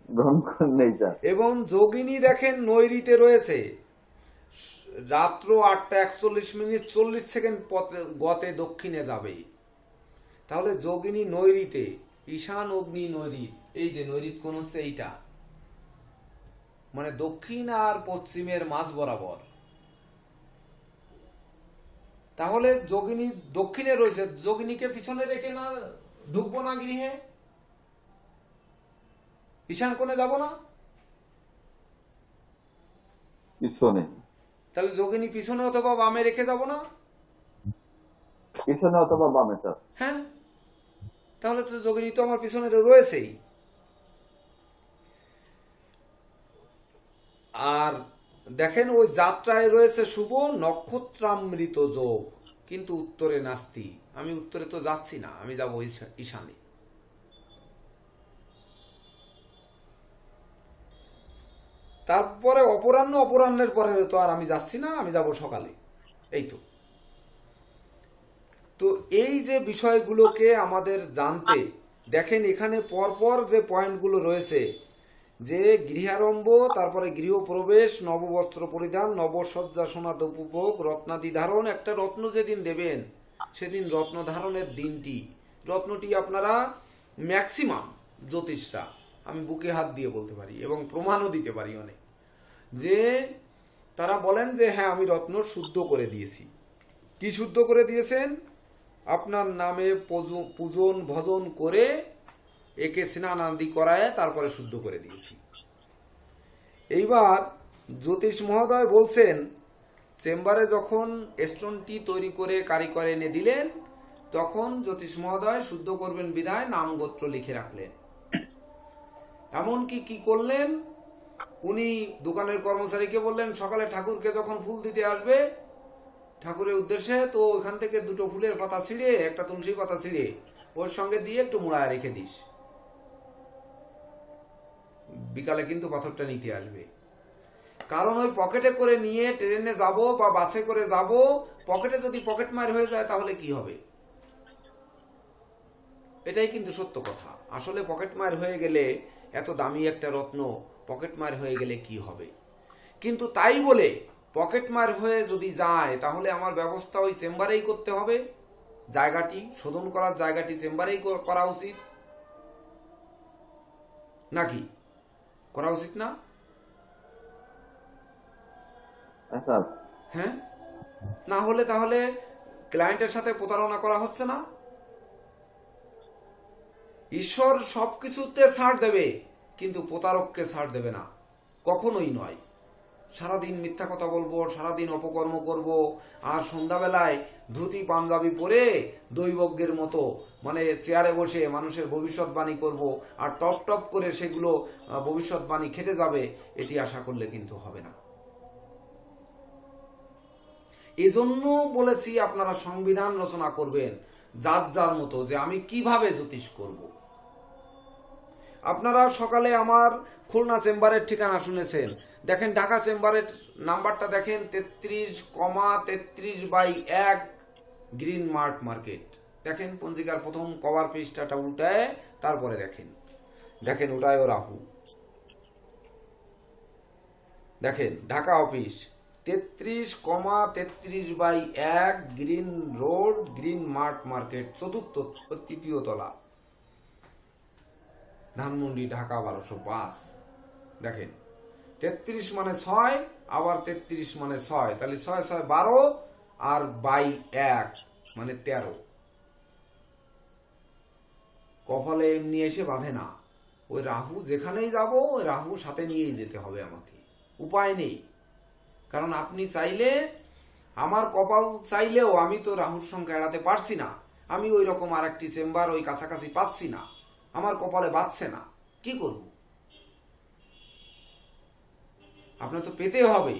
গ্রহণ করেন নাই স্যার। এবং যোগিনী দেখেন নৈরিতে রয়েছে, রাত্র 8:41 40 সেকেন্ড গতে দক্ষিণে যাবে। তাহলে যোগিনী নৈরিতে, ঈশান অগ্নি নৈরিত, এই যে নৈরিত কোণ হচ্ছে এইটা, মানে দক্ষিণ আর পশ্চিমের মাঝ বরাবর। তাহলে যোগিনী দক্ষিণে রয়েছে, যোগিনীকে পিছনে রেখে না ঢুকবো না গৃহে, ঈশান কোণে যাব না? পিছনে, তাহলে যোগিনী পিছনে অথবা বামে রেখে যাব না? পিছনে অথবা বামে স্যার। হ্যাঁ, তাহলে তো যোগিনী তো আমার পিছনে রয়েছেই। আর দেখেন ওই যাত্রায় রয়েছে শুভ নক্ষত্রামৃত যোগ, কিন্তু উত্তরে নাস্তি। আমি উত্তরে তো যাচ্ছি না, আমি যাব ঈশানে। তারপরে অপরাহ্নের পরে তো আর আমি যাচ্ছি না, আমি যাব সকালে। এই তো তো এই যে বিষয়গুলোকে আমাদের জানতে, দেখেন এখানে পরপর যে পয়েন্টগুলো রয়েছে, যে গৃহারম্ভ, তারপরে গৃহপ্রবেশ, নববস্ত্র পরিধান, নবসজ্জা সোনাদ উপভোগ, রত্নাদি ধারণ। একটা রত্ন যেদিন দেবেন সেদিন রত্ন ধারণের দিনটি, রত্নটি আপনারা ম্যাক্সিমাম জ্যোতিষরা, আমি বুকে হাত দিয়ে বলতে পারি এবং প্রমাণও দিতে পারি অনেক, যে তারা বলেন যে হ্যাঁ আমি রত্ন শুদ্ধ করে দিয়েছি। কি শুদ্ধ করে দিয়েছেন? আপনার নামে পূজন ভজন করে একে স্নান আদি করায় তারপরে শুদ্ধ করে দিয়েছি। এইবার জ্যোতিষ মহোদয় বলছেন, চেম্বারে যখন স্টোনটি তৈরি করে কারিগর এনে দিলেন, তখন জ্যোতিষ মহোদয় শুদ্ধ করবেন বিধায় নাম গোত্র লিখে রাখলেন। এমনকি কি করলেন, উনি দোকানের কর্মচারীকে বললেন সকালে ঠাকুরকে যখন ফুল দিতে আসবে ঠাকুরের উদ্দেশ্যে, তো ওখান থেকে দুটো ফুলের পাতা ছিঁড়ে, একটা তুলসী পাতা ছিঁড়ে ওর সঙ্গে দিয়ে একটু মুড়ায় রেখে দিস, বিকালে কিন্তু পাথরটা নিতে আসবে। কারণ ওই পকেটে করে নিয়ে ট্রেনে যাব বা বাসে করে যাব, পকেটে যদি পকেট মার হয়ে যায় তাহলে কি হবে? এটাই কিন্তু সত্য কথা। আসলে পকেট মার হয়ে গেলে, এত দামি একটা রত্ন পকেট মার হয়ে গেলে কি হবে? কিন্তু তাই বলে পকেট মার হয়ে যদি যায় তাহলে আমার ব্যবস্থা ওই চেম্বারেই করতে হবে, জায়গাটি শোধন করার জায়গাটি চেম্বারেই করা উচিত, নাকি করা উচিত না? হ্যাঁ, না হলে তাহলে ক্লায়েন্টের সাথে প্রতারণা করা হচ্ছে না? ঈশ্বর সবকিছুতে ছাড় দেবে, কিন্তু প্রতারককে ছাড় দেবে না, কখনোই নয়। সারাদিন মিথ্যা কথা বলবো, সারাদিন অপকর্ম করব, আর সন্ধ্যাবেলায় ধুতি পাঞ্জাবি পরে দৈবজ্ঞের মতো মানে চেয়ারে বসে মানুষের ভবিষ্যৎবাণী করব, আর টপ টপ করে সেগুলো ভবিষ্যৎবাণী খেটে যাবে, এটি আশা করলে কিন্তু হবে না। এজন্য বলেছি আপনারা সংবিধান রচনা করবেন যার যার মতো, যে আমি কিভাবে জ্যোতিষ করব। আপনারা সকালে আমার খুলনা চেম্বারের ঠিকানা শুনেছেন, দেখেন ঢাকা চেম্বারের নাম্বারটা দেখেন 33,33/1 গ্রিন মার্ট মার্কেট। দেখেন পঞ্জিকার প্রথম কভার পৃষ্ঠাটা উল্টায় তারপরে দেখেন ওটায় রাহু। দেখেন Dhaka office 33,33/1 green road, green mart market, তৃতীয় তলা, ধানমন্ডি, ঢাকা 1205। দেখেন 33 মানে 6, আবার 33 মানে 6, তাহলে 6 6 12 আর 1 মানে 13। কপালে এমনি এসে বাঁধে না, ওই রাহু যেখানেই যাব ওই রাহু সাথে নিয়েই যেতে হবে আমাকে, উপায় নেই। কারণ আপনি চাইলে, আমার কপাল চাইলেও আমি তো রাহুর সংখ্যা এড়াতে পারছি না। আমি ওই রকম আর একটি চেম্বার ওই কাছাকাছি পাচ্ছি না, আমার কপালে বাঁচছে না, কি করব? আপনার তো পেতে হবে,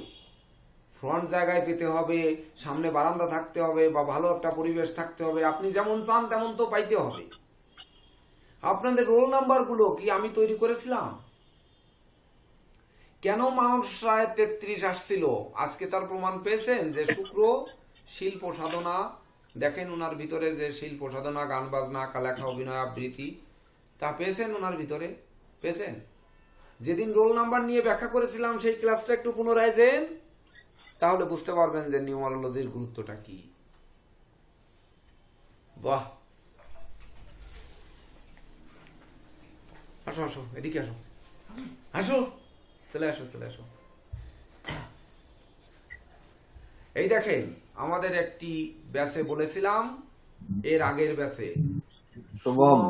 ফ্রন্ট জায়গায় পেতে হবে, সামনে বারান্দা থাকতে হবে, বা ভালো একটা পরিবেশ থাকতে হবে। আপনি যেমন চান তেমন তো পাইতে হবে। আপনাদের রোল নাম্বার গুলো কি আমি তৈরি করেছিলাম? কেন মানুষ রায় 33 আসছিল? আজকে তার প্রমাণ পেয়েছেন যে শুক্র শিল্প সাধনা, দেখেন ওনার ভিতরে যে শিল্প সাধনা, গান বাজনা, লেখা, অভিনয়, আবৃত্তি, তা পেয়েছেন ওনার ভিতরে, পেয়েছেন। যেদিন রোল নাম্বার নিয়ে ব্যাখ্যা করেছিলাম সেই ক্লাসটা একটু পুনরায় যেন, তাহলে বুঝতে পারবেন যে নিউমারোলজির গুরুত্বটা কি। বাহ, আসো আসো, এদিকে আসো, আসো, চলে আসো, চলে আসো। এই দেখেন আমাদের একটি ব্যাচে বলেছিলাম, এর আগের ব্যাচে শুভম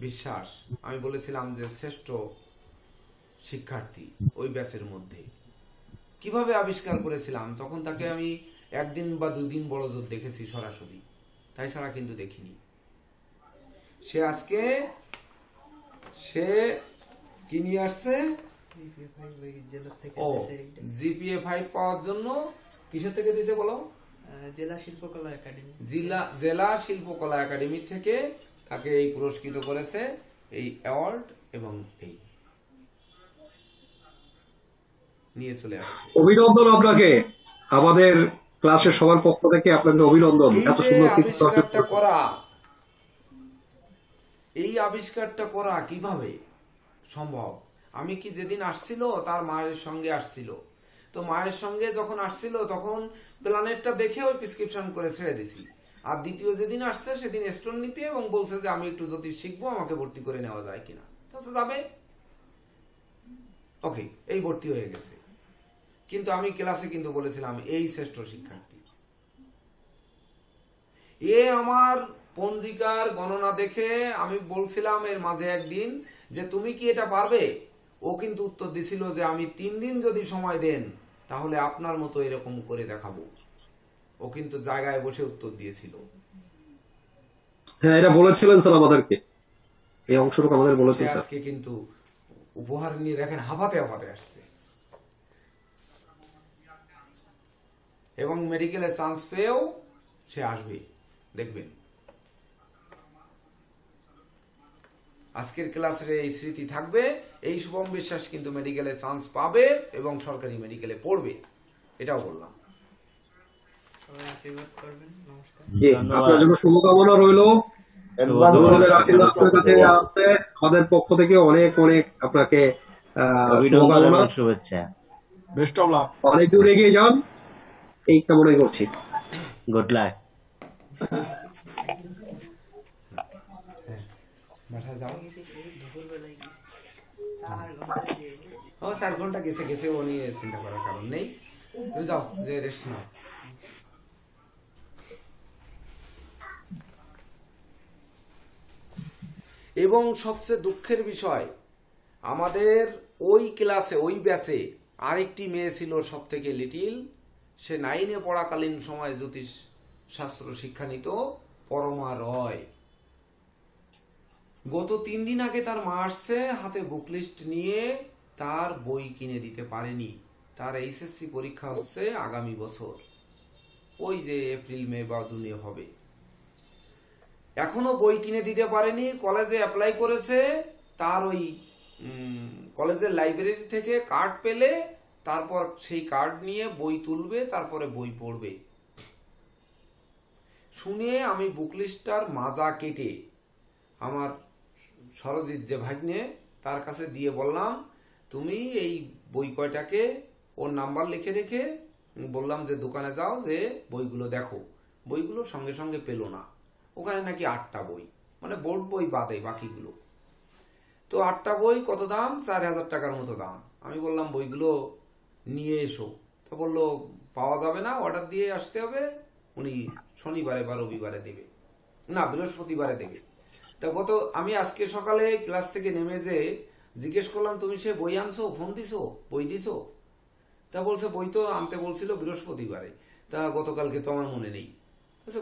বিশ্বাস, আমি বলেছিলাম যে শ্রেষ্ঠ শিক্ষার্থী ওই ব্যাচের মধ্যে। কিভাবে আবিষ্কার করেছিলাম? তখন তাকে আমি 1 দিন বা 2 দিন বড় জোর দেখেছি সরাসরি, তাই ছাড়া কিন্তু দেখিনি। সে আজকে সে কি নিয়ে আসছে? ও জিপিএ 5 পাওয়ার জন্য কিসের থেকে দিয়েছে বলো? জেলা শিল্পকলা একাডেমি, জেলা শিল্পকলা একাডেমি থেকে তাকে এই পুরস্কৃত করেছে, এই অ্যাওয়ার্ড, এবং এই নিয়ে চলে আসছে। অভিনন্দন আপনাকে, আমাদের ক্লাসের সবার পক্ষ থেকে আপনাকে অভিনন্দন। এত সুন্দর আবিষ্কারটা করা, এই আবিষ্কারটা করা কিভাবে সম্ভব? আমি কি যেদিন আসছিল তার মায়ের সঙ্গে আসছিল, তো মায়ের সঙ্গে যখন আসছিল তখন প্ল্যানেটটা দেখে ওই প্রেসক্রিপশন করে ছেড়ে দিছি। আর দ্বিতীয় যেদিন আসছে সেদিন স্টোন নিতে, এবং বলছে যে আমি একটু জ্যোতিষ শিখবো, আমাকে ভর্তি করে নেওয়া যায় কিনা। তো যাবে, ওকে, এই ভর্তি হয়ে গেছে। কিন্তু আমি ক্লাসে কিন্তু বলেছিলাম এই শ্রেষ্ঠ শিক্ষার্থী। এ আমার পঞ্জিকার গণনা দেখে আমি বলছিলাম এর মাঝে একদিন যে তুমি কি এটা পারবে? ও কিন্তু উত্তর দিছিল যে আমি 3 দিন যদি সময় দেন তাহলে আপনার মতো এরকম করে দেখাবো। ও কিন্তু জায়গায় বসে উত্তর দিয়েছিল। হ্যাঁ, এটা বলেছিলেন স্যার আমাদেরকে, এই অংশটুকু আমাদের বলেছেন স্যার। আজকে কিন্তু উপহার নিয়ে দেখেন হাফাতে হাফাতে আসছে, এবং মেডিকেলে চান্স পেয়েও সে আসবে, দেখবেন। আজকের ক্লাসের এই স্মৃতি থাকবে, এই শুভম বিশ্বাস কিন্তু মেডিকেলে চান্স পাবে এবং সরকারি মেডিকেলে পড়বে, এটাও বললাম। সবাই আশীর্বাদ করবেন। নমস্কার। জি, আপনার জন্য শুভকামনা রইল। আমাদের পক্ষ থেকে অনেক অনেক আপনাকে শুভকামনা, শুভেচ্ছা। বেস্ট অফ লাক, অনেক দূর এগিয়ে যান, এই কামনাই করছি। Good luck. ও 4 ঘন্টা গেছে, ও নিয়ে চিন্তা করার কারণ নেই। তুমি যাও, যে রেস্ট নাও। এবং সবচেয়ে দুঃখের বিষয়, আমাদের ওই ক্লাসে, ওই ব্যাচে আরেকটি মেয়ে ছিল সব থেকে লিটিল। সে 9-এ পড়াকালীন সময় জ্যোতিষ শাস্ত্র শিক্ষা নিত, পরমা রয়। গত 3 দিন আগে তার মা আসছে হাতে বুক লিস্ট নিয়ে, তার বই কিনে দিতে পারেনি। তার এইচএসসি পরীক্ষা হচ্ছে আগামী বছর। ওই যে এপ্রিল মে বা জুনে হবে। এখনো বই কিনে দিতে পারেনি, কলেজে অ্যাপ্লাই করেছে, তার ওই কলেজের লাইব্রেরি থেকে কার্ড পেলে তারপর সেই কার্ড নিয়ে বই তুলবে, তারপরে বই পড়বে। শুনে আমি বুক লিস্টটার মাজা কেটে আমার সরজিৎ যে ভাগ্নে তার কাছে দিয়ে বললাম, তুমি এই বই কয়টাকে ওর নাম্বার লিখে রেখে বললাম যে দোকানে যাও, যে বইগুলো দেখো। বইগুলো সঙ্গে সঙ্গে পেল না, ওখানে নাকি 8টা বই, মানে বোর্ড বই বাদে বাকিগুলো। তো 8টা বই কত দাম? 4000 টাকার মতো দাম। আমি বললাম বইগুলো নিয়ে এসো। তো বললো পাওয়া যাবে না, অর্ডার দিয়ে আসতে হবে, উনি শনিবারে বা রবিবারে দেবে, না বৃহস্পতিবারে দেবে। তা আমি আজকে সকালে ক্লাস থেকে নেমে যে জিজ্ঞেস করলাম, তুমি সে বই আনছো, ফোন দিছো, বই দিছো? তা বলছে বই তো আনতে বলছিল বৃহস্পতিবারে, তা গতকালকে তো আমার মনে নেই।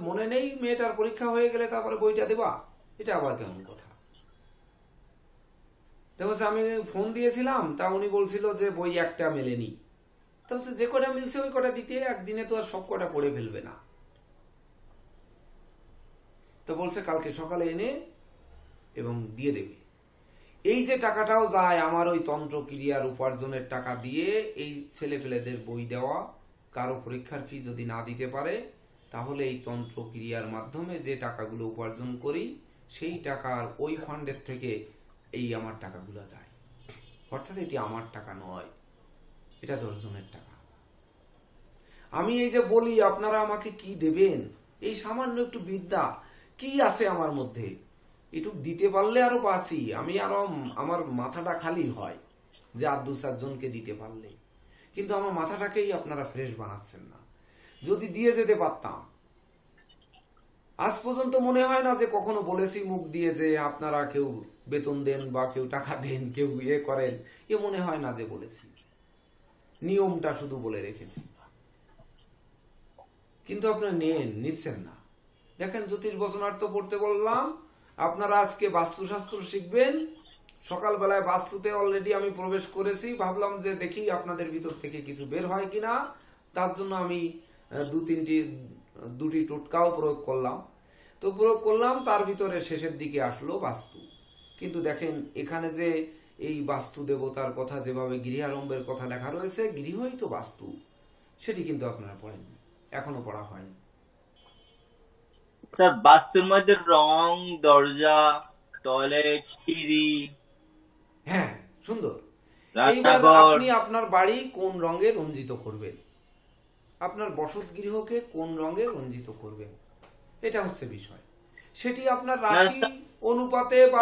মনে নেই, মেয়েটার পরীক্ষা হয়ে গেলে তারপরে বইটা দেবা, এটা আবার কেমন কথা? তা বলছে আমি ফোন দিয়েছিলাম, তা উনি বলছিল যে বই একটা মেলেনি। তা বলছে যে কটা মিলছে ওই কটা দিতে, একদিনে তো আর সব কটা পড়ে ফেলবে না। তো বলছে কালকে সকালে এনে এবং দিয়ে দেবে। এই যে টাকাটাও যায় আমার ওই তন্ত্র ক্রিয়ার উপার্জনের টাকা দিয়ে এই ছেলেপেলেদের বই দেওয়া। কারো পরীক্ষার ফি যদি না দিতে পারে, তাহলে এই তন্ত্র ক্রিয়ার মাধ্যমে যে টাকাগুলো উপার্জন করি, সেই টাকার ওই ফান্ডের থেকে এই আমার টাকাগুলো যায়। অর্থাৎ এটি আমার টাকা নয়, এটা 10 জনের টাকা। আমি এই যে বলি আপনারা আমাকে কি দেবেন, এই সামান্য একটু বিদ্যা কি আছে আমার মধ্যে, একটু দিতে পারলে আরো বাঁচি, আমি আরো আমার মাথাটা খালি হয় যে আর 2-4 জনকে দিতে পারলে। কিন্তু আমার মাথাটাকেই আপনারা ফ্রেশ বানাচ্ছেন না। যদি দিয়ে যেতে পারতাম, আজ পর্যন্ত মনে হয় না যে কখনো বলেছি মুখ দিয়ে যে আপনারা কেউ বেতন দেন বা কেউ টাকা দেন, কেউ ইয়ে করেন, এ মনে হয় না যে বলেছি। নিয়মটা শুধু বলে রেখেছি, কিন্তু আপনারা নিচ্ছেন না। দেখেন জ্যোতিষ বচনার্থ পড়তে বললাম, আপনারা আজকে বাস্তুশাস্ত্র শিখবেন। সকালবেলায় বাস্তুতে অলরেডি আমি প্রবেশ করেছি, ভাবলাম যে দেখি আপনাদের ভিতর থেকে কিছু বের হয় কিনা। তার জন্য আমি দুটি টোটকাও প্রয়োগ করলাম। তো প্রয়োগ করলাম, তার ভিতরে শেষের দিকে আসলো বাস্তু। কিন্তু দেখেন এখানে যে এই বাস্তু দেবতার কথা, যেভাবে গৃহারম্ভের কথা লেখা রয়েছে, গৃহই তো বাস্তু, সেটি কিন্তু আপনারা পড়েননি, এখনো পড়া হয়নি। স্যার বাস্তুর মধ্যে রং, দরজা, টয়লেট, সিঁড়ি, হ্যাঁ সুন্দর। এইবার আপনি আপনার বাড়ি কোন রঙে রঞ্জিত করবেন, আপনার বসত গৃহকে কোন রঙে রঞ্জিত করবেন, এটা হচ্ছে বিষয়। সেটি আপনার রাশি অনুপাতে বা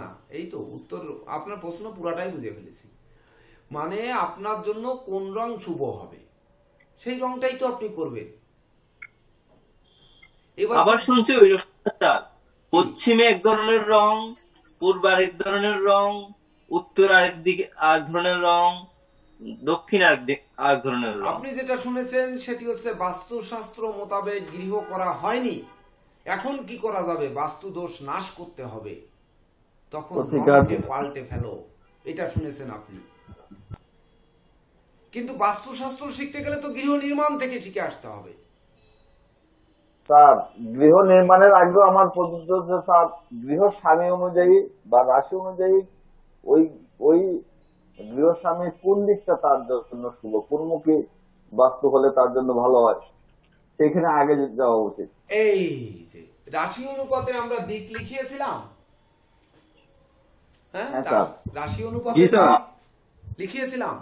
না এই তো উত্তর, আপনার প্রশ্ন পুরাটাই বুঝে ফেলেছি। মানে আপনার জন্য কোন রং শুভ হবে, সেই রংটাই তো আপনি করবেন। এবার আবার শুনছি ওই পশ্চিমে এক ধরনের রং, পূর্ব আরেক ধরনের রং, উত্তর আরেক দিকে আরেক ধরনের রং, দক্ষিণ আরেক ধরনের রং। আপনি যেটা শুনেছেন সেটি হচ্ছে বাস্তুশাস্ত্র মোতাবেক গৃহ করা হয়নি। এখন কি করা যাবে? বাস্তু দোষ নাশ করতে হবে, তখন পাল্টে ফেলো, এটা শুনেছেন আপনি। কিন্তু বাস্তুশাস্ত্র শিখতে গেলে তো গৃহ নির্মাণ থেকে শিখে আসতে হবে। স্যার গৃহ নির্মাণের আগেও আমার প্রযোজ্য যে স্যার গৃহ স্বামী অনুযায়ী বা রাশি অনুযায়ী ওই গৃহ স্বামীর কোন দিকটা তার জন্য শুভ, কোনমুখী বাস্তু হলে তার জন্য ভালো হয়, সেখানে আগে যাওয়া উচিত। এই যে রাশি অনুপাতে আমরা দিক লিখিয়েছিলাম, হ্যাঁ রাশি অনুপাতে লিখিয়েছিলাম,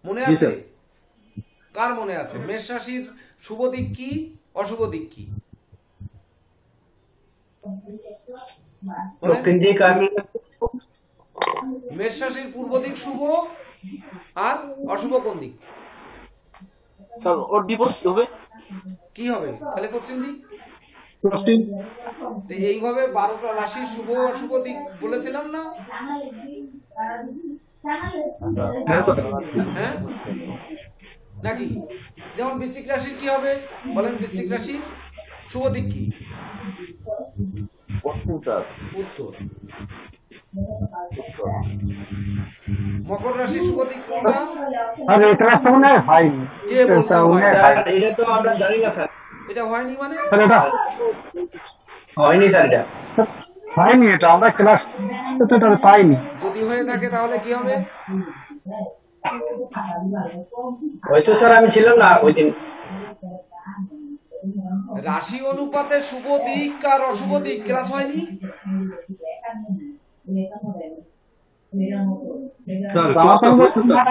মনে আছে? কার মনে আছে? মেষ রাশির শুভ দিক কি, অশুভ দিক কি? মেষ রাশির পূর্ব দিক শুভ, আর অশুভ কোন দিক? ওর বিপরীত হবে। কি হবে তাহলে? পশ্চিম দিক। এইভাবে 12টা রাশির শুভ অশুভ দিক বলেছিলাম না? হ্যাঁ নাকি? যেমন বৃশ্চিক রাশির কি হবে বলেন? বৃশ্চিক রাশির শুভ দিক কি? পশ্চিম স্যার। উত্তর। মকর রাশি শুভ দিক কোনটা? আরে এটা তো মনে হয়নি। কে বলছে হয় না? এটা তো আমরা জানি না স্যার। এটা হয়নি মানে? এটা হয়নি স্যার, এটা হয়নি, এটা আমরা ক্লাস তো পাইনি। যদি হয়ে থাকে তাহলে কি হবে? হয়তো স্যার আমি ছিলাম না ওই দিন। রাশি অনুপাতে শুভ দিক আর অশুভ দিক ক্লাস হয়নি? স্যার ক্লাসটা হয়েছে স্যার,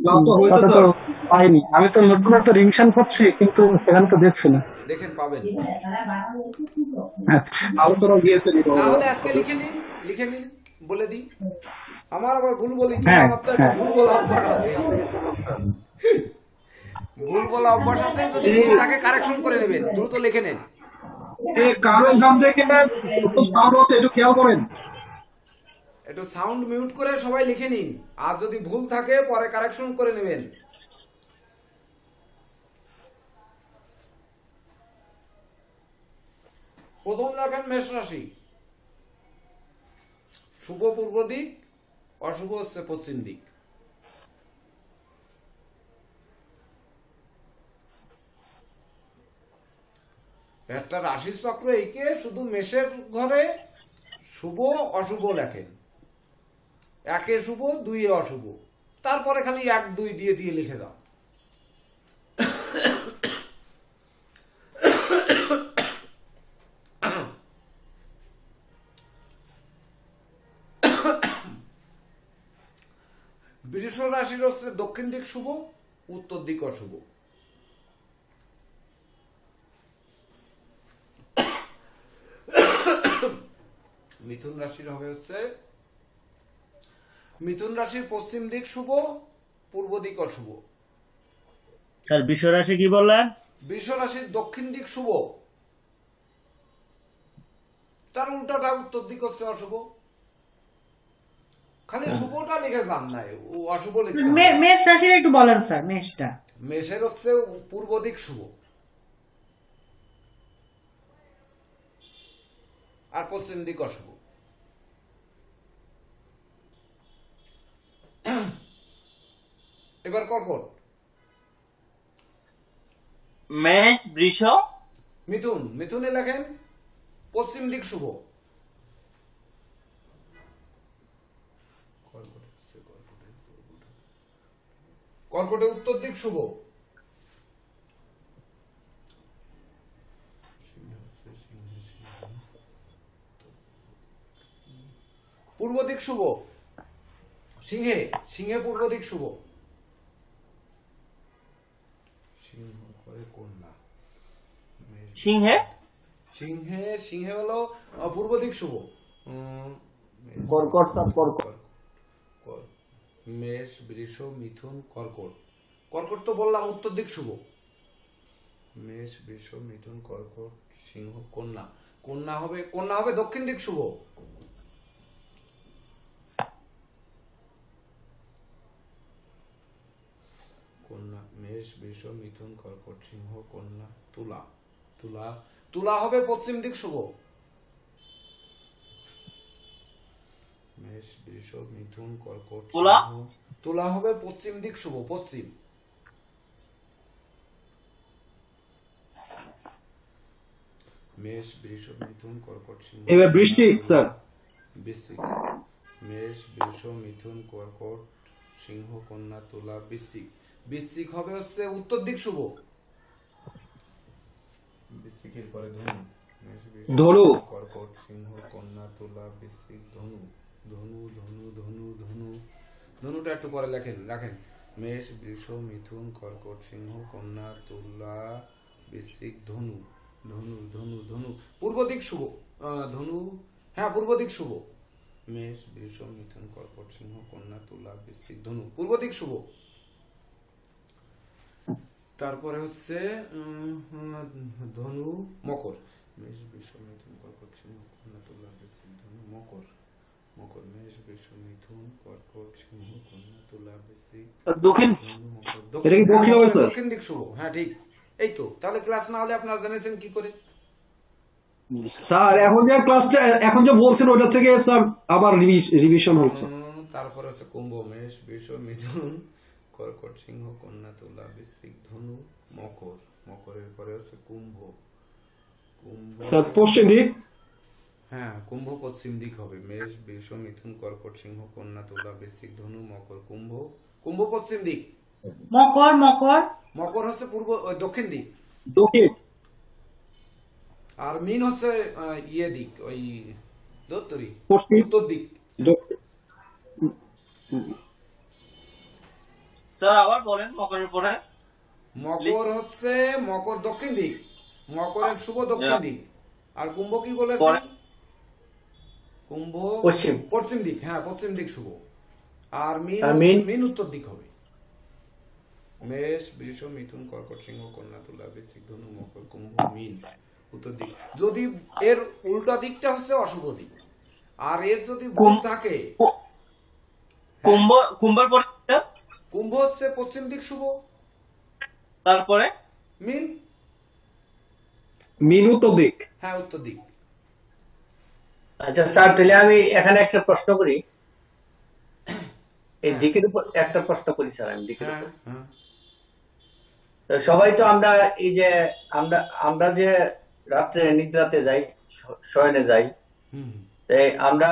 ক্লাসটা হয়েছে স্যার। পাইনি, আমি তো নতুন একটা রিংশন করছি কিন্তু সেখানে তো দেখছি না। দেখেন পাবেন। আলোচনা গিয়েছে নি না হলে আজকে লিখে নিন, লিখে নিন, বলে দিই। আমার আবার ভুল বলি কি? হ্যাঁ, আমার তো একটা ভুল বলা অভ্যাস আছে। ভুল বলা অভ্যাস আছে, যদি ভুল থাকে কারেকশন করে নেবেন, দ্রুত লিখে নেন। কারো এখান থেকে সাউন্ড হচ্ছে, একটু খেয়াল করেন। একটু সাউন্ড মিউট করে সবাই লিখে নিন, আর যদি ভুল থাকে পরে কারেকশন করে নেবেন। প্রথম লেখেন মেষ রাশি, শুভ পূর্ব দিক, অশুভ হচ্ছে পশ্চিম দিক। একটা রাশির চক্র এঁকে শুধু মেষের ঘরে শুভ অশুভ লেখেন, একে শুভ দুইয়ে অশুভ, তারপরে খালি 1 2 দিয়ে দিয়ে লিখে দাও। বৃষ রাশির হচ্ছে দক্ষিণ দিক শুভ, উত্তর দিক অশুভ। মিথুন রাশির হবে হচ্ছে, মিথুন রাশির পশ্চিম দিক শুভ, পূর্ব দিক অশুভ। স্যার বৃষ রাশি কি বললেন? বৃষ রাশির দক্ষিণ দিক শুভ, তার উল্টাটা উত্তর দিক হচ্ছে অশুভ। খালি শুভটা লিখে যান নাই, ও অশুভ লিখতে হবে। মেষ রাশির একটু বলেন স্যার, মেষটা। মেষের হচ্ছে পূর্ব দিক শুভ আর পশ্চিম দিক অশুভ। এবার কর্কট। মেষ, বৃষ, মিথুন, মিথুনে লেখেন পশ্চিম দিক শুভ। কর্কটে উত্তর দিক শুভ। পূর্ব দিক শুভ। সিংহে, সিংহে পূর্ব দিক শুভ। সিংহ করে কন্যা। সিংহে, সিংহে, সিংহে হলো পূর্ব দিক শুভ। কর্কট স্যার, কর্কট। মেষ, বৃষ, মিথুন, কর্কট। কর্কট তো বললাম উত্তর দিক শুভ। মেষ, বৃষ, মিথুন, কর্কট, সিংহ, কন্যা। কন্যা হবে, কন্যা হবে দক্ষিণ দিক শুভ। কন্যা, মেষ, বৃষ, মিথুন, কর্কট, সিংহ, কন্যা, তুলা। তুলা, তুলা হবে পশ্চিম দিক শুভ। মেষ, বৃষ, মিথুন, কর্কট, তুলা? সিংহ। তুলা হবে পশ্চিম দিক শুভ, পশ্চিম। মেষ, বৃষ, মিথুন, কর্কট, সিংহ। এবার বৃষ্টি স্যার। বৃশ্চিক। মেষ, বৃষ, মিথুন, কর্কট, সিংহ, কন্যা, তুলা, বৃশ্চিক। বৃশ্চিক হবে হচ্ছে উত্তর দিক শুভ। বৃশ্চিকের পরে ধনু। মেষ, বৃষ, ধনু। কর্কট, সিংহ, কন্যা, তুলা, বৃশ্চিক, ধনু। ধনু, ধনু, ধনু, ধনু। ধনুটা একটু পরে লেখেন, রাখেন। মেষ, বৃষ, মিথুন, কর্কট, সিংহ, কন্যা, তুলা, বৃশ্চিক, ধনু। ধনু, ধনু, ধনু। পূর্ব দিক শুভ। ধনু, হ্যাঁ পূর্ব দিক শুভ। মেষ, বৃষ, মিথুন, কর্কট, সিংহ, কন্যা, তুলা, বৃশ্চিক, ধনু। পূর্ব দিক শুভ। তারপরে হচ্ছে ধনু, মকর। মেষ, বৃষ, মিথুন, কর্কট, সিংহ, কন্যা, তুলা, বৃশ্চিক, ধনু, মকর। মকর, মেষ, বৃষ, মিথুন, কর্কট, সিংহ, কন্যা, তুলা, বৃশ্চিক, দক্ষিণ, ধনু, মকর। এটা কি দক্ষিণ হবে স্যার? দক্ষিণ দিক শুভ, হ্যাঁ ঠিক। এই তো, তাহলে ক্লাস না হলে আপনারা জেনেছেন কি করে? স্যার এখন যে বলছেন ওটা থেকে স্যার আবার রিভিশন হচ্ছে। তারপর হচ্ছে কুম্ভ, মেষ, বৃষ, মিথুন, কর্কট, সিংহ, কন্যা, তুলা, বৃশ্চিক, ধনু, মকর। মকরের পরে হচ্ছে কুম্ভ। কুম্ভ স্যার পশ্চিম দিক। হ্যাঁ, কুম্ভ পশ্চিম দিক হবে। মেষ, বৃষ, মিথুন, কর্কট, সিংহ, কন্যা, তুলা, বৃশ্চিক, ধনু, মকর, কুম্ভ। কুম্ভ পশ্চিম দিক। মকর মকর মকর হচ্ছে পূর্ব দক্ষিণ দিক। দক্ষিণ। আর মিন হচ্ছে ইয়ে দিক, ওই দত্তরি পশ্চিম। উত্তর দিক। স্যার আবার বলেন মকরের পরে। মকর হচ্ছে মকর দক্ষিণ দিক, মকরের শুভ দক্ষিণ দিক। আর কুম্ভ কি বলেছে? কুম্ভ পশ্চিম। পশ্চিম দিক, হ্যাঁ পশ্চিম দিক শুভ। আর মিন উত্তর দিক হবে। মেষ, বৃষ, মিথুন, কর্কট, সিংহ, কন্যা, তুলা, বৃশ্চিক, ধনু, মকর, কুম্ভ, মিন উত্তর দিক। যদি এর উল্টা দিকটা হচ্ছে অশুভ দিক, আর এর যদি ভুল থাকে কুম্ভের পরে কুম্ভ হচ্ছে পশ্চিম দিক শুভ, তারপরে মিন উত্তর দিক। হ্যাঁ উত্তর দিক। আচ্ছা স্যার, তাহলে আমি এখানে একটা প্রশ্ন করি, এই দিকের উপর একটা প্রশ্ন করি স্যার। আমি দিকের উপর সবাই তো আমরা এই যে আমরা যে রাত্রে নিদ্রাতে যাই, শয়নে যাই, আমরা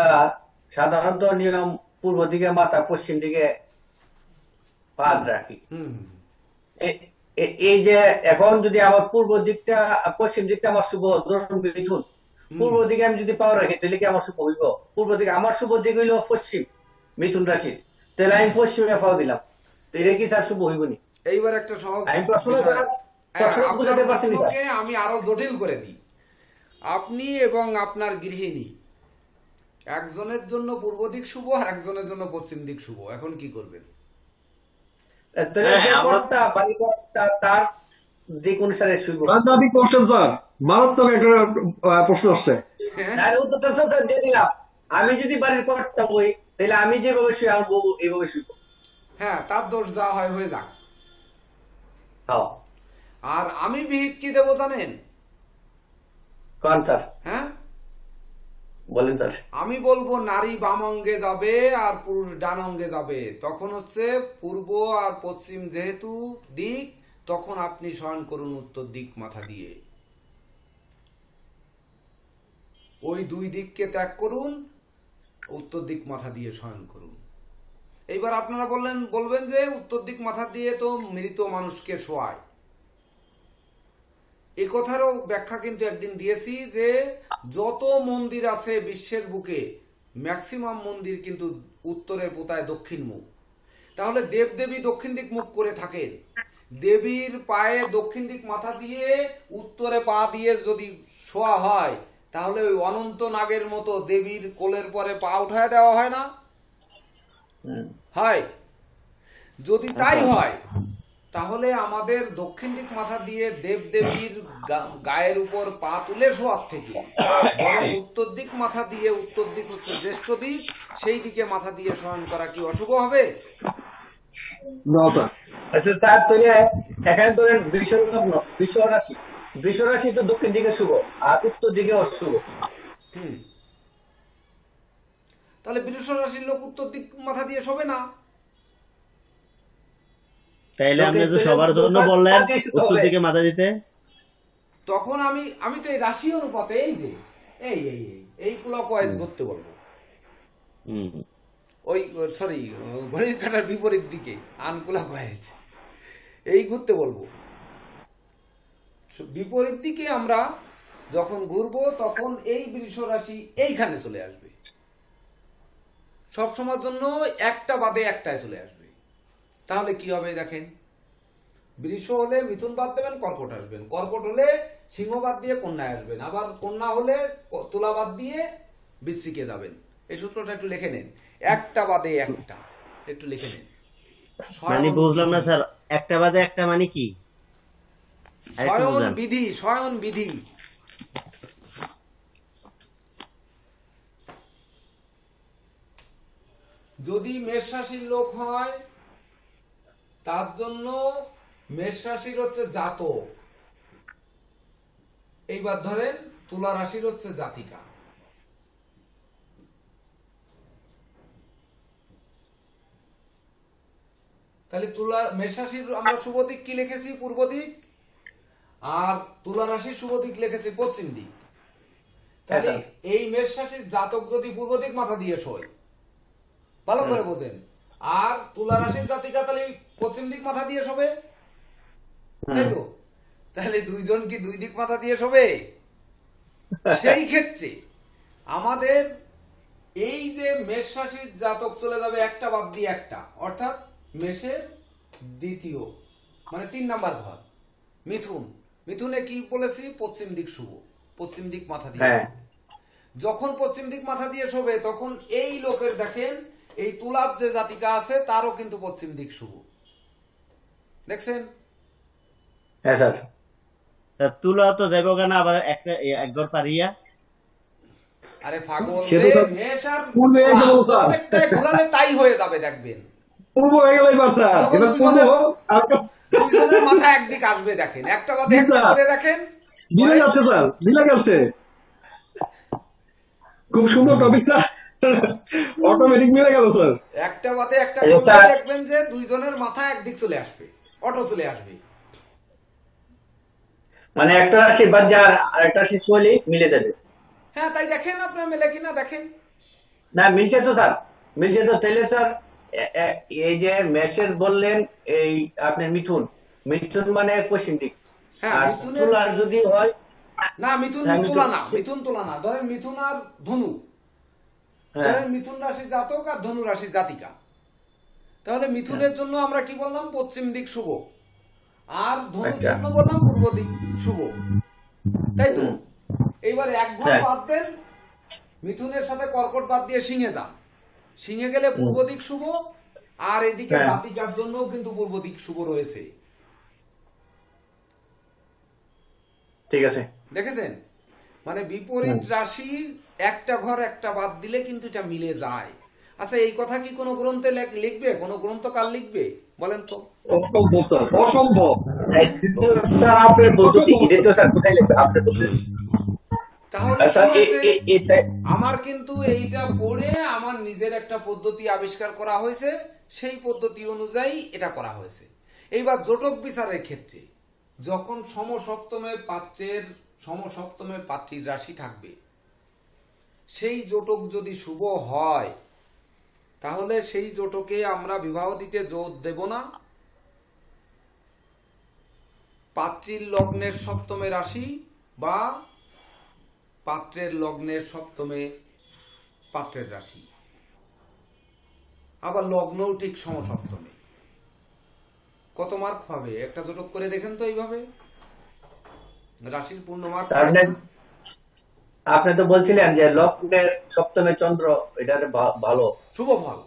সাধারণত নিয়ম পূর্ব দিকে মাথা, পশ্চিম দিকে পাদ রাখি। এই যে এখন যদি আমার পশ্চিম দিকটা আমার শুভ, ধরুন মিথুন, পূর্ব দিকে আমি যদি পাও রাখি তাহলে কি আমার শুভ হইব? পূর্ব দিকে আমার শুভ দিক হইল পশ্চিম, মিথুন রাশি, তাহলে আমি পশ্চিমে পাও দিলাম, এটা কি স্যার শুভ হইব নি? এইবার একটা সহজ আমি আরো জটিল করে দিই। আপনি এবং আপনার গৃহিণী, একজনের জন্য পূর্ব দিক শুভ আর একজনের জন্য পশ্চিম দিক শুভ, এখন কি করবেন? তার দিক অনুসারে শুভ। মারাত্মক একটা প্রশ্ন আসছে। আমি যদি বাড়ির কর্তা হই তাহলে আমি যেভাবে শুই আমার বউ এইভাবে শুইব। হ্যাঁ, তার দোষ যা হয় হয়ে যাক। আর আমি বিহিত কি দেবো জানেন? কোন স্যার? হ্যাঁ বলেন স্যার। আমি বলবো নারী বাম অঙ্গে যাবে আর পুরুষ ডান অঙ্গে যাবে। তখন হচ্ছে পূর্ব আর পশ্চিম যেহেতু দিক, তখন আপনি শয়ন করুন উত্তর দিক মাথা দিয়ে। ওই দুই দিককে ত্যাগ করুন, উত্তর দিক মাথা দিয়ে শয়ন করুন। এইবার আপনারা বলবেন যে উত্তর দিক মাথা দিয়ে তো মৃত মানুষকে শোয়ায়। এই কথারও ব্যাখ্যা কিন্তু একদিন দিয়েছি যে যত মন্দির আছে বিশ্বের বুকে ম্যাক্সিমাম মন্দির কিন্তু উত্তরে পোতায় দক্ষিণ মুখ। তাহলে দেবদেবী দক্ষিণ দিক মুখ করে থাকেন, দেবীর পায়ে দক্ষিণ দিক মাথা দিয়ে উত্তরে পা দিয়ে যদি শোয়া হয়, তাহলে ওই অনন্ত নাগের মতো দেবীর কোলের পরে পা উঠায় দেওয়া হয় না? হয়। যদি তাই হয়, তাহলে আমাদের দক্ষিণ দিক মাথা দিয়ে দেবদেবীর গায়ের উপর পা তুলে শোয়ার থেকে উত্তর দিক মাথা দিয়ে, উত্তর দিক হচ্ছে জ্যেষ্ঠ দিক, সেই দিকে মাথা দিয়ে শয়ন করা কি অশুভ হবে? আচ্ছা স্যার, তাহলে এখানে ধরেন বৃষ রাশি তো দক্ষিণ দিকে শুভ আর উত্তর দিকে অশুভ। তাহলে বৃষ রাশির লোক উত্তর দিক মাথা দিয়ে শোবে না। তাইলে আপনি তো সবার জন্য বললেন উত্তর দিকে মাথা দিতে। তখন আমি তো এই রাশি অনুপাতে এই যে এই ক্লকওয়াইজ ঘুরতে বলবো। ওই সরি, ঘড়ির কাঁটার বিপরীত দিকে আনক্লকওয়াইজ এই ঘুরতে বলবো। বিপরীত দিকে আমরা যখন ঘুরবো তখন এই বৃষ রাশি এইখানে চলে আসবে, সব সময়ের জন্য একটা বাদে একটায় চলে আসবে। তাহলে কি হবে দেখেন, বৃষ হলে মিথুন বাদ দেবেন, কর্কট আসবেন, কর্কট হলে সিংহ বাদ দিয়ে কন্যায় আসবেন, আবার কন্যা হলে তুলা বাদ দিয়ে বৃশ্চিকে যাবেন। এই সূত্রটা একটু লিখে নেন, একটা বাদে একটা একটু লিখে নেন। মানে বুঝলাম না স্যার, একটা বাদে একটা মানে কি? শয়ন বিধি। যদি মেষ রাশির লোক হয় তার জন্য মেষ রাশির হচ্ছে জাতক। এইবার ধরেন তুলা রাশির হচ্ছে জাতিকা। তাহলে তুলা মেষ রাশির আমরা শুভ দিক কি লিখেছি? পূর্ব দিক। আর তুলা রাশির শুভ দিক লিখেছি পশ্চিম দিক। তাহলে এই মেষ রাশির জাতক যদি পূর্ব দিক মাথা দিয়ে শোয়, ভালো করে বোঝেন, আর তুলা রাশির জাতিকা তাহলে পশ্চিম দিক মাথা দিয়ে শোবে, তাই তো? তাহলে দুইজন কি দুই দিক মাথা দিয়ে শোবে? সেই ক্ষেত্রে আমাদের এই যে মেষ রাশির জাতক চলে যাবে একটা বাদ দিয়ে একটা, অর্থাৎ মেষের দ্বিতীয় মানে 3 নাম্বার ঘর মিথুন। মিথুনে কি বলেছি? পশ্চিম দিক শুভ, পশ্চিম দিক মাথা দিয়ে। যখন পশ্চিম দিক মাথা দিয়ে শোবে তখন এই লোকের দেখেন এই তুলার যে জাতিকা আছে তারও কিন্তু পশ্চিম দিক শুভ, দেখছেন? হ্যাঁ স্যার। তুলা তো যাইব কেন আবার একবার পারিয়া? আরে পাগল, সে তো মেষ আর পূর্বে এসে বলতো, স্যার। প্রত্যেকটাই ঘোরালে তাই হয়ে যাবে, দেখবেন। পূর্ব হয়ে গেল এবার স্যার, এবার পূর্ব আর দুইজনের মাথা একদিক আসবে, দেখেন একটা বাদে জি, একটা স্যার। করে দেখেন, মিলে যাচ্ছে স্যার, মিলে গেছে। খুব সুন্দর টপিক স্যার, অটোমেটিক মিলে গেল স্যার। একটা বাদে একটা এই করে স্যার। দেখবেন যে দুইজনের মাথা একদিক চলে আসবে, অটো চলে আসবে। মানে একটা রাশি বাদ যা আর একটা রাশি চলে মিলে যাবে। হ্যাঁ তাই দেখেন আপনার মেলে কিনা দেখেন। না মিলছে তো স্যার, মিলছে তো। তাহলে স্যার এই যে মেষের বললেন এই আপনার মিথুন, মিথুন মানে পশ্চিম দিক। হ্যাঁ, আর মিথুনের- তুলার যদি হয় না মিথুন হ্যাঁ, তোলা না, মিথুন তোলা না। ধরেন মিথুন আর ধনু, হ্যাঁ ধরেন মিথুন রাশি জাতক আর ধনু রাশি জাতিকা, তাহলে মিথুনের জন্য আমরা কি বললাম? পশ্চিম দিক শুভ। আর ধনুর আচ্ছা। জন্য বললাম পূর্ব দিক শুভ, তাই তো? এইবার এক ঘর হ্যাঁ। বাদ দেন, মিথুনের সাথে কর্কট বাদ দিয়ে সিংহে যান। সিংহে গেলে পূর্ব দিক শুভ, আর এদিকে হ্যাঁ। জাতিকার জন্যও কিন্তু পূর্ব দিক শুভ রয়েছে, ঠিক আছে। দেখেছেন? মানে বিপরীত রাশির একটা ঘর একটা বাদ দিলে কিন্তু এটা মিলে যায়। আচ্ছা, এই কথা কি কোনো গ্রন্থে লিখবে? কোনো গ্রন্থকার লিখবে বলেন তো? অসম্ভব স্যার, অসম্ভব। স্যার আপনার পদ্ধতি এটা তো স্যার কোথায় লিখবে? আপনি তো তাহলে স্যার কি হয়েছে? আমার কিন্তু এইটা পড়ে আমার নিজের একটা পদ্ধতি আবিষ্কার করা হয়েছে, সেই পদ্ধতি অনুযায়ী এটা করা হয়েছে। এইবার জটক বিচারের ক্ষেত্রে যখন সমসপ্তমে পাত্রীর রাশি থাকবে, সেই জটক যদি শুভ হয় তাহলে সেই জটকে আমরা বিবাহ দিতে জোর দেব না। পাত্রীর লগ্নের সপ্তমে রাশি বা পাত্রের লগ্নের সপ্তমে পাত্রের রাশি, আবার লগ্নও ঠিক সমসপ্তমে, কত মার্ক পাবে? একটা জটক করে দেখেন তো এইভাবে, রাশির পূর্ণ মার্ক। আপনি তো বলছিলেন যে লগ্নের সপ্তমে চন্দ্র, এটা ভালো শুভ ফল।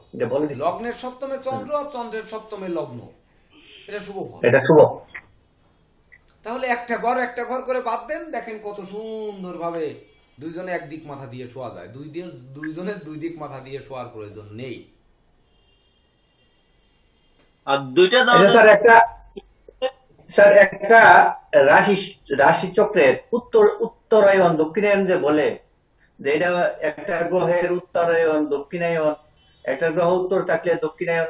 লগ্নের সপ্তমে চন্দ্র আর চন্দ্রের সপ্তমে লগ্ন, এটা শুভ ফল, এটা শুভ। তাহলে একটা ঘর করে বাদ দেন, দেখেন কত সুন্দর ভাবে দুইজনে একদিক মাথা দিয়ে শোয়া যায়। দুইজনের দুই দিক মাথা দিয়ে শোয়ার প্রয়োজন নেই। আর দুইটা স্যার একটা রাশি চক্রের উত্তরায়ণ দক্ষিণায়ন যে বলে, যে এটা একটা গ্রহের উত্তরায়ণ দক্ষিণায়ন, একটা গ্রহ উত্তর থাকলে দক্ষিণায়ন,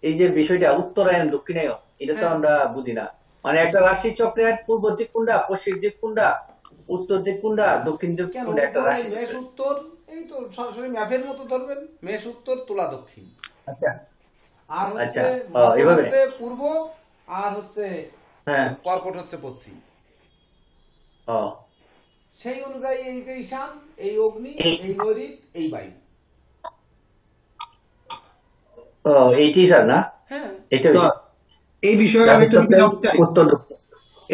এই যে বিষয়টা উত্তরায়ণ দক্ষিণায়ন, এটা তো আমরা বুঝি না। মানে একটা রাশি চক্রের পূর্ব দিক কোনটা, পশ্চিম দিক কোনটা, উত্তর দিক কোনটা, দক্ষিণ দিক কোনটা? একটা রাশি মেষ উত্তর, এই তো সরাসরি ম্যাপের মতো ধরবেন, মেষ উত্তর তুলা দক্ষিণ। আচ্ছা, আর হচ্ছে পূর্ব, আর হচ্ছে কর্কট হচ্ছে পশ্চিম। সেই অনুযায়ী এই যে ঈশান, এই অগ্নি, এই নৈরিত, এই বায়ু। এইটি স্যার না? হ্যাঁ, এই বিষয়ে আমি একটু জানতে চাই।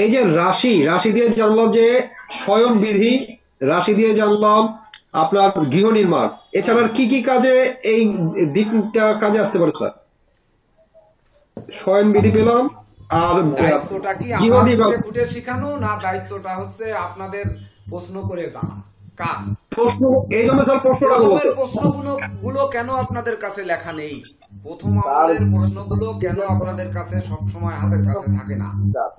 এই যে রাশি দিয়ে জানলাম যে শয়ন বিধি, রাশি দিয়ে জানলাম আপনার গৃহ নির্মাণ, এছাড়া কি কি কাজে এই দিকটা কাজে আসতে পারে স্যার? শয়ন বিধি পেলাম, আর দায়িত্বটা কি আমার খুঁটে শিখানো, না দায়িত্বটা হচ্ছে আপনাদের প্রশ্ন করে জানা? কার প্রশ্ন? এই জন্য স্যার প্রশ্নটা প্রশ্নগুলো কেন আপনাদের কাছে লেখা নেই? প্রথম আমলের প্রশ্নগুলো কেন আপনাদের কাছে সব সময় হাতের কাছে থাকে না?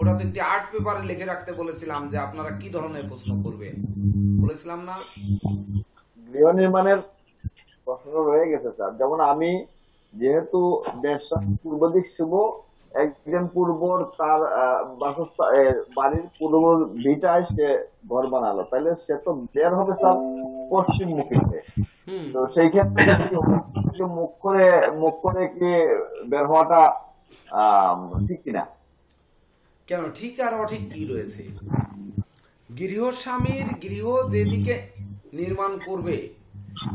ওটা তো একটি আর্ট পেপারে লিখে রাখতে বলেছিলাম যে আপনারা কি ধরনের প্রশ্ন করবেন, বলেছিলাম না? গৃহ নির্মাণের প্রশ্ন রয়ে গেছে স্যার। যেমন আমি যেহেতু পূর্ব দিক শুভ, একদিন পূর্বর তার বাড়ির পূর্ব ভিটায় সে ঘর বানালো, তাহলে সে তো বের হবে স্যার পশ্চিম মুখীতে। তো সেই ক্ষেত্রে মুখ করে কি বের হওয়াটা ঠিক কিনা? কেন ঠিক আর অঠিক কি রয়েছে? গৃহস্বামীর গৃহ যেদিকে নির্মাণ করবে,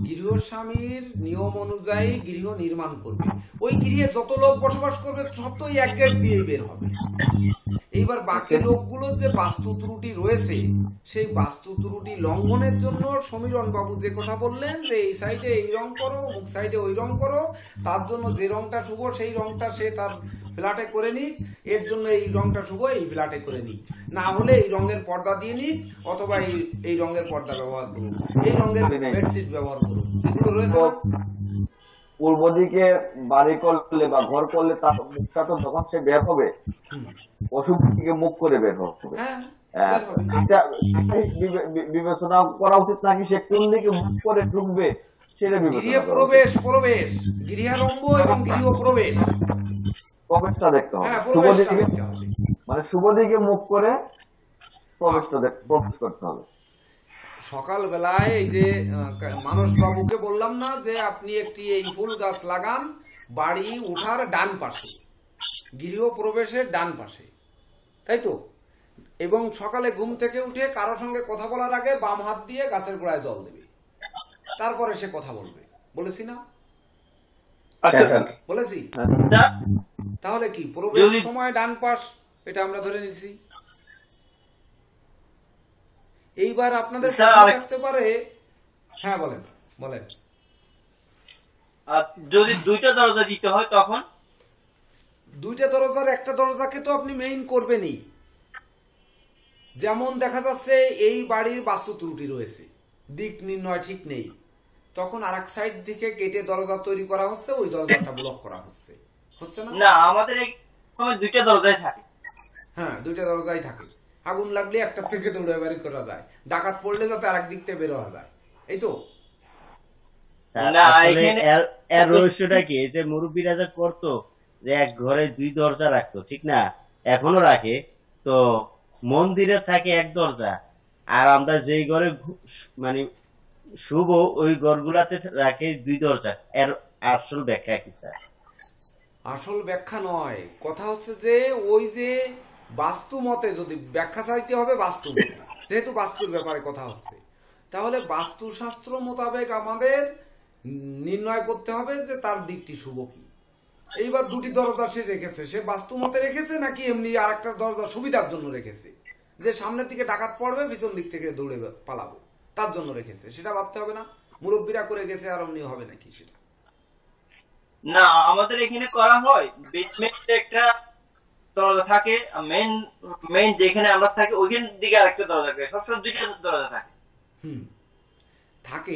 গৃহস্বামীর নিয়ম অনুযায়ী গৃহ নির্মাণ করবে, ওই গৃহে যত লোক বসবাস করবে সব তো এক গেট দিয়ে বের হবে। এইবার বাকি লোকগুলো যে বাস্তু ত্রুটি রয়েছে, সেই বাস্তু ত্রুটি লঙ্ঘনের জন্য সমীরণ বাবু যে কথা বললেন যে এই সাইডে এই রং করো, অমুক সাইডে ওই রং করো, তার জন্য যে রংটা শুভ সেই রংটা সে তার ফ্ল্যাটে করে নিক, এর জন্য এই রংটা শুভ এই ফ্ল্যাটে করে নিক, না হলে এই রঙের পর্দা দিয়ে নিক, অথবা এই রঙের পর্দা ব্যবহার করুন, এই রঙের বেডশিট ব্যবহার করুন, এগুলো রয়েছে। পূর্ব দিকে বাড়ি করলে বা ঘর করলে তার মুখটা তো যখন সে বের হবে অশুভ দিকে মুখ করে বের হবে। বিবেচনা করা উচিত নাকি সে কোন দিকে মুখ করে ঢুকবে সেটা বিবেচনা। প্রবেশটা দেখতে হবে, শুভ দিকে, মানে শুভ দিকে মুখ করে প্রবেশ করতে হবে। সকাল বেলায় এই যে মানস বাবুকে বললাম না যে আপনি একটি এই ফুল গাছ লাগান বাড়ি উঠার ডান পাশে, গৃহ প্রবেশের ডান পাশে, তাই তো? এবং সকালে ঘুম থেকে উঠে কারো সঙ্গে কথা বলার আগে বাম হাত দিয়ে গাছের গোড়ায় জল দেবে, তারপরে সে কথা বলবে, বলেছি না? বলেছি। তাহলে কি প্রবেশের সময় ডান পাশ, এটা আমরা ধরে নিচ্ছি। এইবার আপনাদের থাকতে পারে, হ্যাঁ বলেন বলেন। যদি দুইটা দরজা দিতে হয় তখন? দুইটা দরজার একটা দরজাকে তো আপনি মেইন করবেনই। যেমন দেখা যাচ্ছে এই বাড়ির বাস্তু ত্রুটি রয়েছে, দিক নির্ণয় ঠিক নেই, তখন আরেক সাইড থেকে গেটে দরজা তৈরি করা হচ্ছে, ওই দরজাটা ব্লক করা হচ্ছে, হচ্ছে না? না, আমাদের এই সময় দুইটা দরজাই থাকে। হ্যাঁ, দুইটা দরজাই থাকে। আগুন লাগলে একটা থেকে দৌড়ে বের করা যায়, ডাকাত পড়লে যাতে আরেক দিক থেকে বের হওয়া যায়, এই তো। এর রহস্যটা কি? যে মুরব্বীরা যা করতো যে এক ঘরে দুই দরজা রাখতো, ঠিক না? এখনো রাখে তো, মন্দিরে থাকে এক দরজা, আর আমরা যেই ঘরে মানে শুভ ওই ঘরগুলাতে রাখে দুই দরজা। এর আসল ব্যাখ্যা কি স্যার? আসল ব্যাখ্যা নয়, কথা হচ্ছে যে ওই যে বাস্তু মতে যদি ব্যাখ্যা চাইতে হবে, বাস্তু মতে, যেহেতু বাস্তুর ব্যাপারে কথা হচ্ছে, তাহলে বাস্তুশাস্ত্র মোতাবেক আমাদের নির্ণয় করতে হবে যে তার দিকটি শুভ কি। এইবার দুটি দরজা সে রেখেছে, সে বাস্তু মতে রেখেছে নাকি এমনি আর একটা দরজা সুবিধার জন্য রেখেছে, যে সামনের দিকে ডাকাত পড়বে পিছন দিক থেকে দৌড়ে পালাবো, তার জন্য রেখেছে, সেটা ভাবতে হবে না? মুরব্বীরা করে গেছে আর অমনি হবে নাকি সেটা? না, আমাদের এখানে করা হয় বেসমেন্টে একটা দরজা থাকে, মেইন যেখানে আমরা থাকি ওইখান দিকে আরেকটা দরজা থাকে, সবসময় দুইটা দরজা থাকে। থাকে,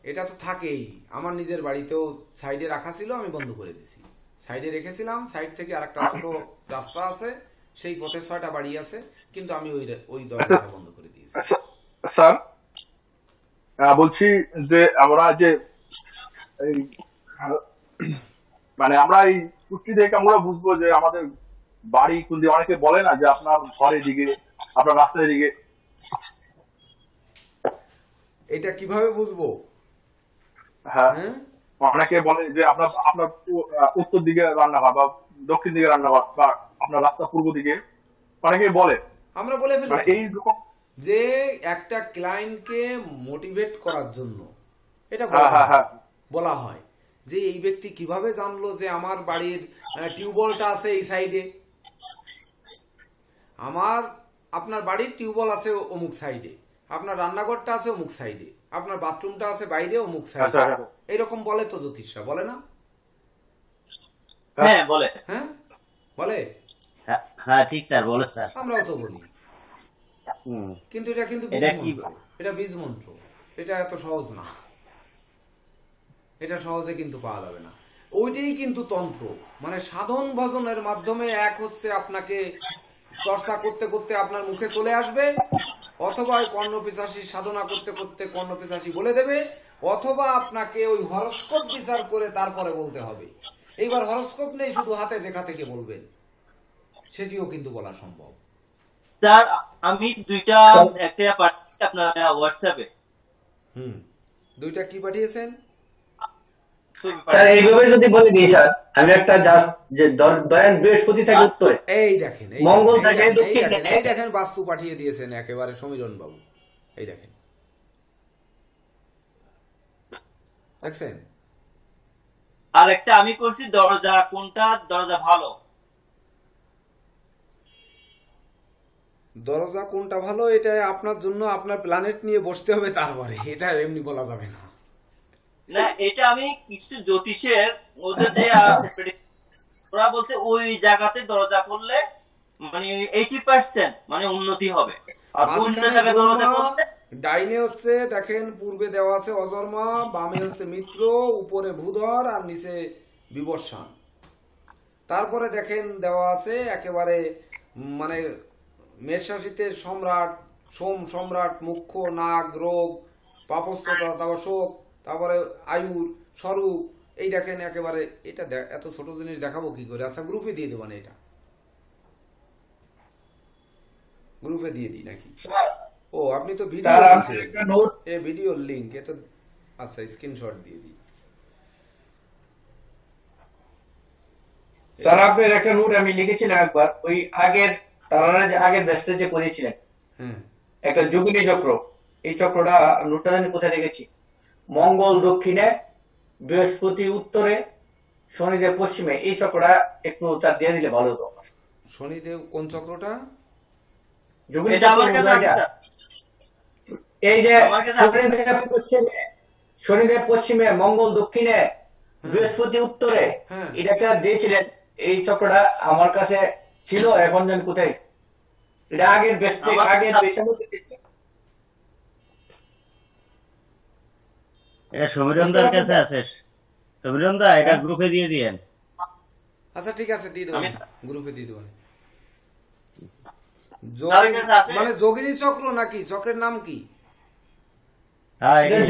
এটা তো থাকেই। আমার নিজের বাড়িতেও সাইডে রাখা ছিল, আমি বন্ধ করে দিছি, সাইডে রেখেছিলাম, সাইড থেকে আরেকটা ছোট রাস্তা আছে, সেই পথে 6টা বাড়ি আছে, কিন্তু আমি ওই দরজাটা বন্ধ করে দিয়েছি। স্যার বলছি যে আমরা যে মানে আমরা এই কুষ্টি থেকে আমরা বুঝবো যে আমাদের বাড়ি কোন দিকে? অনেকে বলে না যে আপনার ঘরের দিকে, আপনার রাস্তার দিকে, এটা কিভাবে বুঝবো? হ্যাঁ, অনেকে বলে যে আপনার উত্তর দিকে রান্না হয় বা দক্ষিণ দিকে রান্না হয়, বা আপনার রাস্তা পূর্ব দিকে, অনেকে বলে। আমরা বলে ফেলি এইরকম যে একটা ক্লায়েন্টকে মোটিভেট করার জন্য এটা বলা হয় যে এই ব্যক্তি কিভাবে জানলো যে আমার বাড়ির টিউবওয়েলটা আছে এই সাইডে, আপনার বাড়ির টিউবওয়েল আছে অমুক সাইডে, আপনার রান্নাঘরটা আছে অমুক সাইডে, আপনার বাথরুমটা আছে বাইরে অমুক সাইডে, এইরকম বলে তো জ্যোতিষরা, বলে না? হ্যাঁ বলে। হ্যাঁ বলে, হ্যাঁ ঠিক স্যার, বলে স্যার, আমরাও তো বলি। কিন্তু এটা কিন্তু এটা বীজ মন্ত্র, এটা এত সহজ না, এটা সহজে কিন্তু পাওয়া যাবে না। ওইটাই কিন্তু তন্ত্র, মানে সাধন ভজনের মাধ্যমে এক হচ্ছে আপনাকে চর্চা করতে করতে আপনার মুখে চলে আসবে, অথবা ওই কর্ণপিশাচী সাধনা করতে করতে কর্ণপিশাচী বলে দেবে, অথবা আপনাকে ওই হরস্কোপ বিচার করে তারপরে বলতে হবে। এইবার হরস্কোপ নেই, শুধু হাতের রেখা থেকে বলবেন, সেটিও কিন্তু বলা সম্ভব। স্যার আমি দুইটা একটা পাঠিয়েছি আপনার হোয়াটসঅ্যাপে। দুইটা কি পাঠিয়েছেন স্যার? এইভাবে যদি বলে দিই স্যার, আমি একটা জাস্ট যে ধরেন বৃহস্পতি থাকে উত্তরে, এই দেখেন, মঙ্গল থাকে দক্ষিণে, এই দেখেন বাস্তু পাঠিয়ে দিয়েছেন একেবারে সমীরণ বাবু, এই দেখেন, দেখছেন? আর একটা আমি করছি দরজা কোনটা দরজা ভালো। দরজা কোনটা ভালো এটা আপনার জন্য আপনার প্ল্যানেট নিয়ে বসতে হবে, তারপরে এটা এমনি বলা যাবে না। না এটা আমি কিছু জ্যোতিষের ওদের যে ওরা বলছে ওই জায়গাতে দরজা করলে মানে 80% মানে উন্নতি হবে, আর অন্য জায়গায় দরজা করলে ডাইনে হচ্ছে দেখেন পূর্বে দেওয়া আছে অজন্মা, বামে হচ্ছে মিত্র, উপরে ভূধর আর নিচে বিবর্ষণ। তারপরে দেখেন দেওয়া আছে একেবারে মানে মেষ রাশিতে সম্রাট, সোম সম্রাট, মুখ্য, নাগ, রোগ, পাপস্ততা, তারপর শোক, তারপরে আয়ুর স্বরূপ। এই দেখেন একেবারে, এটা এত ছোট জিনিস দেখাবো কি করে? আচ্ছা গ্রুপে দিয়ে দেবেন, এটা গ্রুপে দিয়ে দিই নাকি? ও আপনি তো ভিডিও ভিডিওর লিংক এ তো, আচ্ছা স্ক্রিনশট দিয়ে দিই। স্যার আপনার একটা নোট আমি লিখেছিলাম একবার, ওই আগের তারা যে আগের ব্যাচটা যে করেছিলেন একটা যোগিনী চক্র, এই চক্রটা নোটটা জানি কোথায় রেখেছি, মঙ্গল দক্ষিণে, বৃহস্পতি উত্তরে, শনিদেব পশ্চিমে, এই চক্রটা একটু চার দিয়ে দিলে ভালো হতো। শনিদেব কোন চক্রটা? যোগিনী চক্র, এই যে শনিদেব পশ্চিমে, মঙ্গল দক্ষিণে, বৃহস্পতি উত্তরে, এটা একটা দিয়েছিলেন। এই চক্রটা আমার কাছে ছিল, এখন যেন কোথায়, এটা আগের আগের এটা সমীরণদার কাছে আছে। সমীরণদা এটা গ্রুপে দিয়ে দিয়েন। আচ্ছা ঠিক আছে, দিয়ে দেবো, গ্রুপে দিয়ে দেবো। মানে যোগিনী চক্র নাকি? চক্রের নাম কি?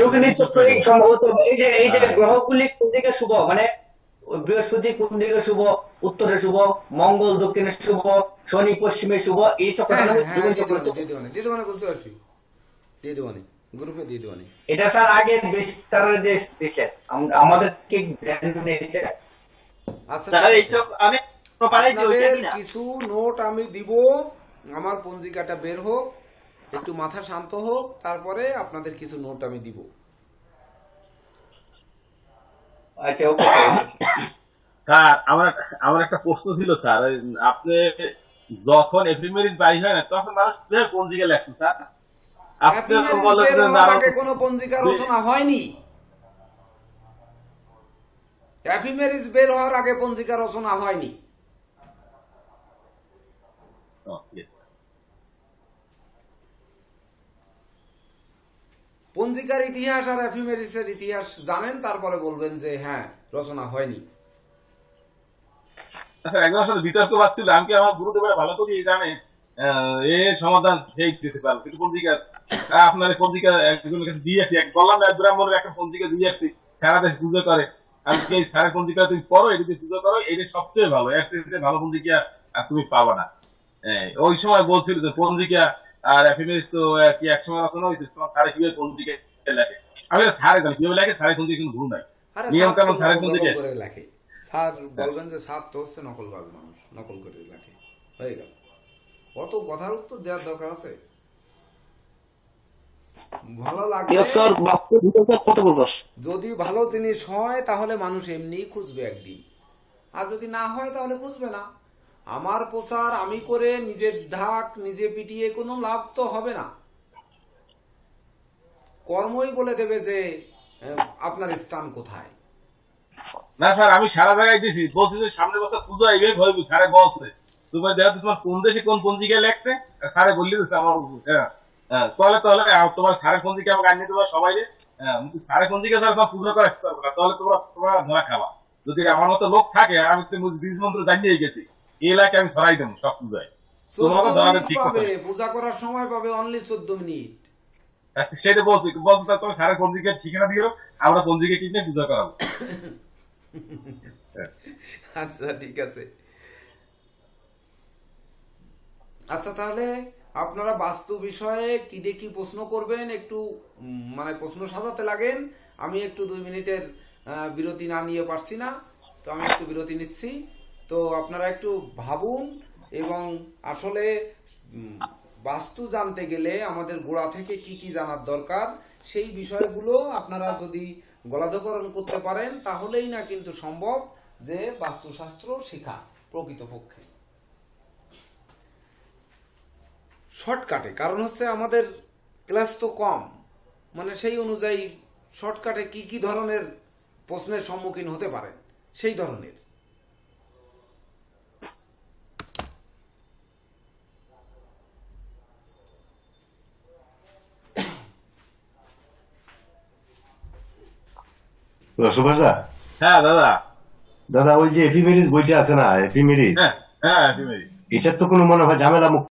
যোগিনী চক্র সম্ভবত এই যে গ্রহগুলি কোন দিকে শুভ, মানে বৃহস্পতি কোন দিকে শুভ, উত্তরে শুভ, মঙ্গল দক্ষিণে শুভ, শনি পশ্চিমে শুভ, এই চক্রটা যোগিনী চক্র। দিয়ে দেবো, বুঝতে পারছি, দিয়ে দেবো, গ্রুপে দিয়ে দেবো। এটা স্যার আগের বিস্তারের দেশ দিচ্ছেন আমাদের ঠিক কিছু নোট আমি দিব, আমার পঞ্জিকাটা বের হোক, একটু মাথা শান্ত হোক, তারপরে আপনাদের কিছু নোট আমি দিব। আচ্ছা স্যার আমার একটা প্রশ্ন ছিল স্যার, আপনি যখন এপ্রিল বাইশ হয় না তখন মানুষ পঞ্জিকা লেখেন স্যার, আপনি আগে কোনো পঞ্জিকা রচনা হয়নি। এফিমেরিজ বের হওয়ার আগে পঞ্জিকা রচনা হয়নি। পঞ্জিকার ইতিহাস আর এফিমেরিসের ইতিহাস জানেন, তারপরে বলবেন যে হ্যাঁ রচনা হয়নি। আচ্ছা একজনের সাথে বিতর্ক বাজছিল, আমি কি আমার গুরুদেব ভালো করে জানে এর সমাধান সেই দিতে পারবো, কিন্তু পঞ্জিকা আপনার পঞ্জিকা একজনের কাছে দিয়ে আসি, বললাম না ব্রাহ্মণের একটা পঞ্জিকা দিয়ে আসছি, সারা দেশ পুজো করে, আমি এই সারা পঞ্জিকা তুমি পড়ো, এটি পুজো করো, এটা সবচেয়ে ভালো, এর থেকে ভালো পঞ্জিকা আর তুমি পাবা না। ওই সময় বলছিল যে পঞ্জিকা আর এফএমএস তো কি এক সময় রচনা হয়েছে, সারে কিভাবে পঞ্জিকা লেখে, আমি সারে জানি কিভাবে লেখে, সারে পঞ্জিকা কিন্তু ভুল নাই, নিয়ম কানুন সারে পঞ্জিকা লেখে। স্যার বলবেন যে সাত তো হচ্ছে নকলবাজ মানুষ, নকল করে লেখে, হয়ে গেল। অত কথার উত্তর দেওয়ার দরকার আছে? ভালো লাগবে, যদি ভালো জিনিস হয় তাহলে মানুষ এমনি খুঁজবে একদিন, আর যদি না হয় তাহলে খুঁজবে না। আমার প্রচার আমি করে নিজের ঢাক নিজে পিটিয়ে কোনো লাভ তো হবে না। কর্মই বলে দেবে যে আপনার স্থান কোথায়। না স্যার আমি সারা জায়গায় দিছি, বলছি যে সামনে বছর পুজো আইবে, স্যারে বলছে তোমার দেখো তোমার কোন দেশে কোন পঞ্জিকায় লেখছে, স্যারে বললি আমার তাহলে তোমার সারে পঞ্জিকা আমাকে আনিয়ে দেবো সবাই, সারে পঞ্জিকা তোমার পুজো করাতে পারবো না, তাহলে তোমরা ধরা খাবা, যদি আমার মতো লোক থাকে, আমি তো বীজ মন্ত্র জানিয়ে গেছি, এই এলাকায় আমি সরাই দেবো সব পূজায়। তোমার তো ধরাটা ঠিক কথা। পূজা করার সময় পাবে অনলি 14 মিনিট। সেটা বলছি তুমি সারা পঞ্জিকার ঠিকানা দিও, আমরা পঞ্জিকা কিনে পূজা করাবো। আচ্ছা ঠিক আছে। আচ্ছা তাহলে আপনারা বাস্তু বিষয়ে কি দেখি প্রশ্ন করবেন, একটু মানে প্রশ্ন সাজাতে লাগেন। আমি একটু 2 মিনিটের বিরতি না নিয়ে পারছি না, তো আমি একটু বিরতি নিচ্ছি। তো আপনারা একটু ভাবুন, এবং আসলে বাস্তু জানতে গেলে আমাদের গোড়া থেকে কি কি জানার দরকার, সেই বিষয়গুলো আপনারা যদি গলাধকরণ করতে পারেন, তাহলেই না কিন্তু সম্ভব যে বাস্তুশাস্ত্র শেখা প্রকৃতপক্ষে। শর্টকাটে, কারণ হচ্ছে আমাদের ক্লাস তো কম, মানে সেই অনুযায়ী শর্টকাটে কি কি ধরনের প্রশ্নের সম্মুখীন হতে পারেন সেই ধরনের। সুভাষদা, হ্যাঁ দাদা। দাদা ওই যে এফিমেরিজ বইটা আছে না, এফিমেরিজ, হ্যাঁ এফিমেরিজ, এটার তো কোনো মনে হয় ঝামেলা মুক্ত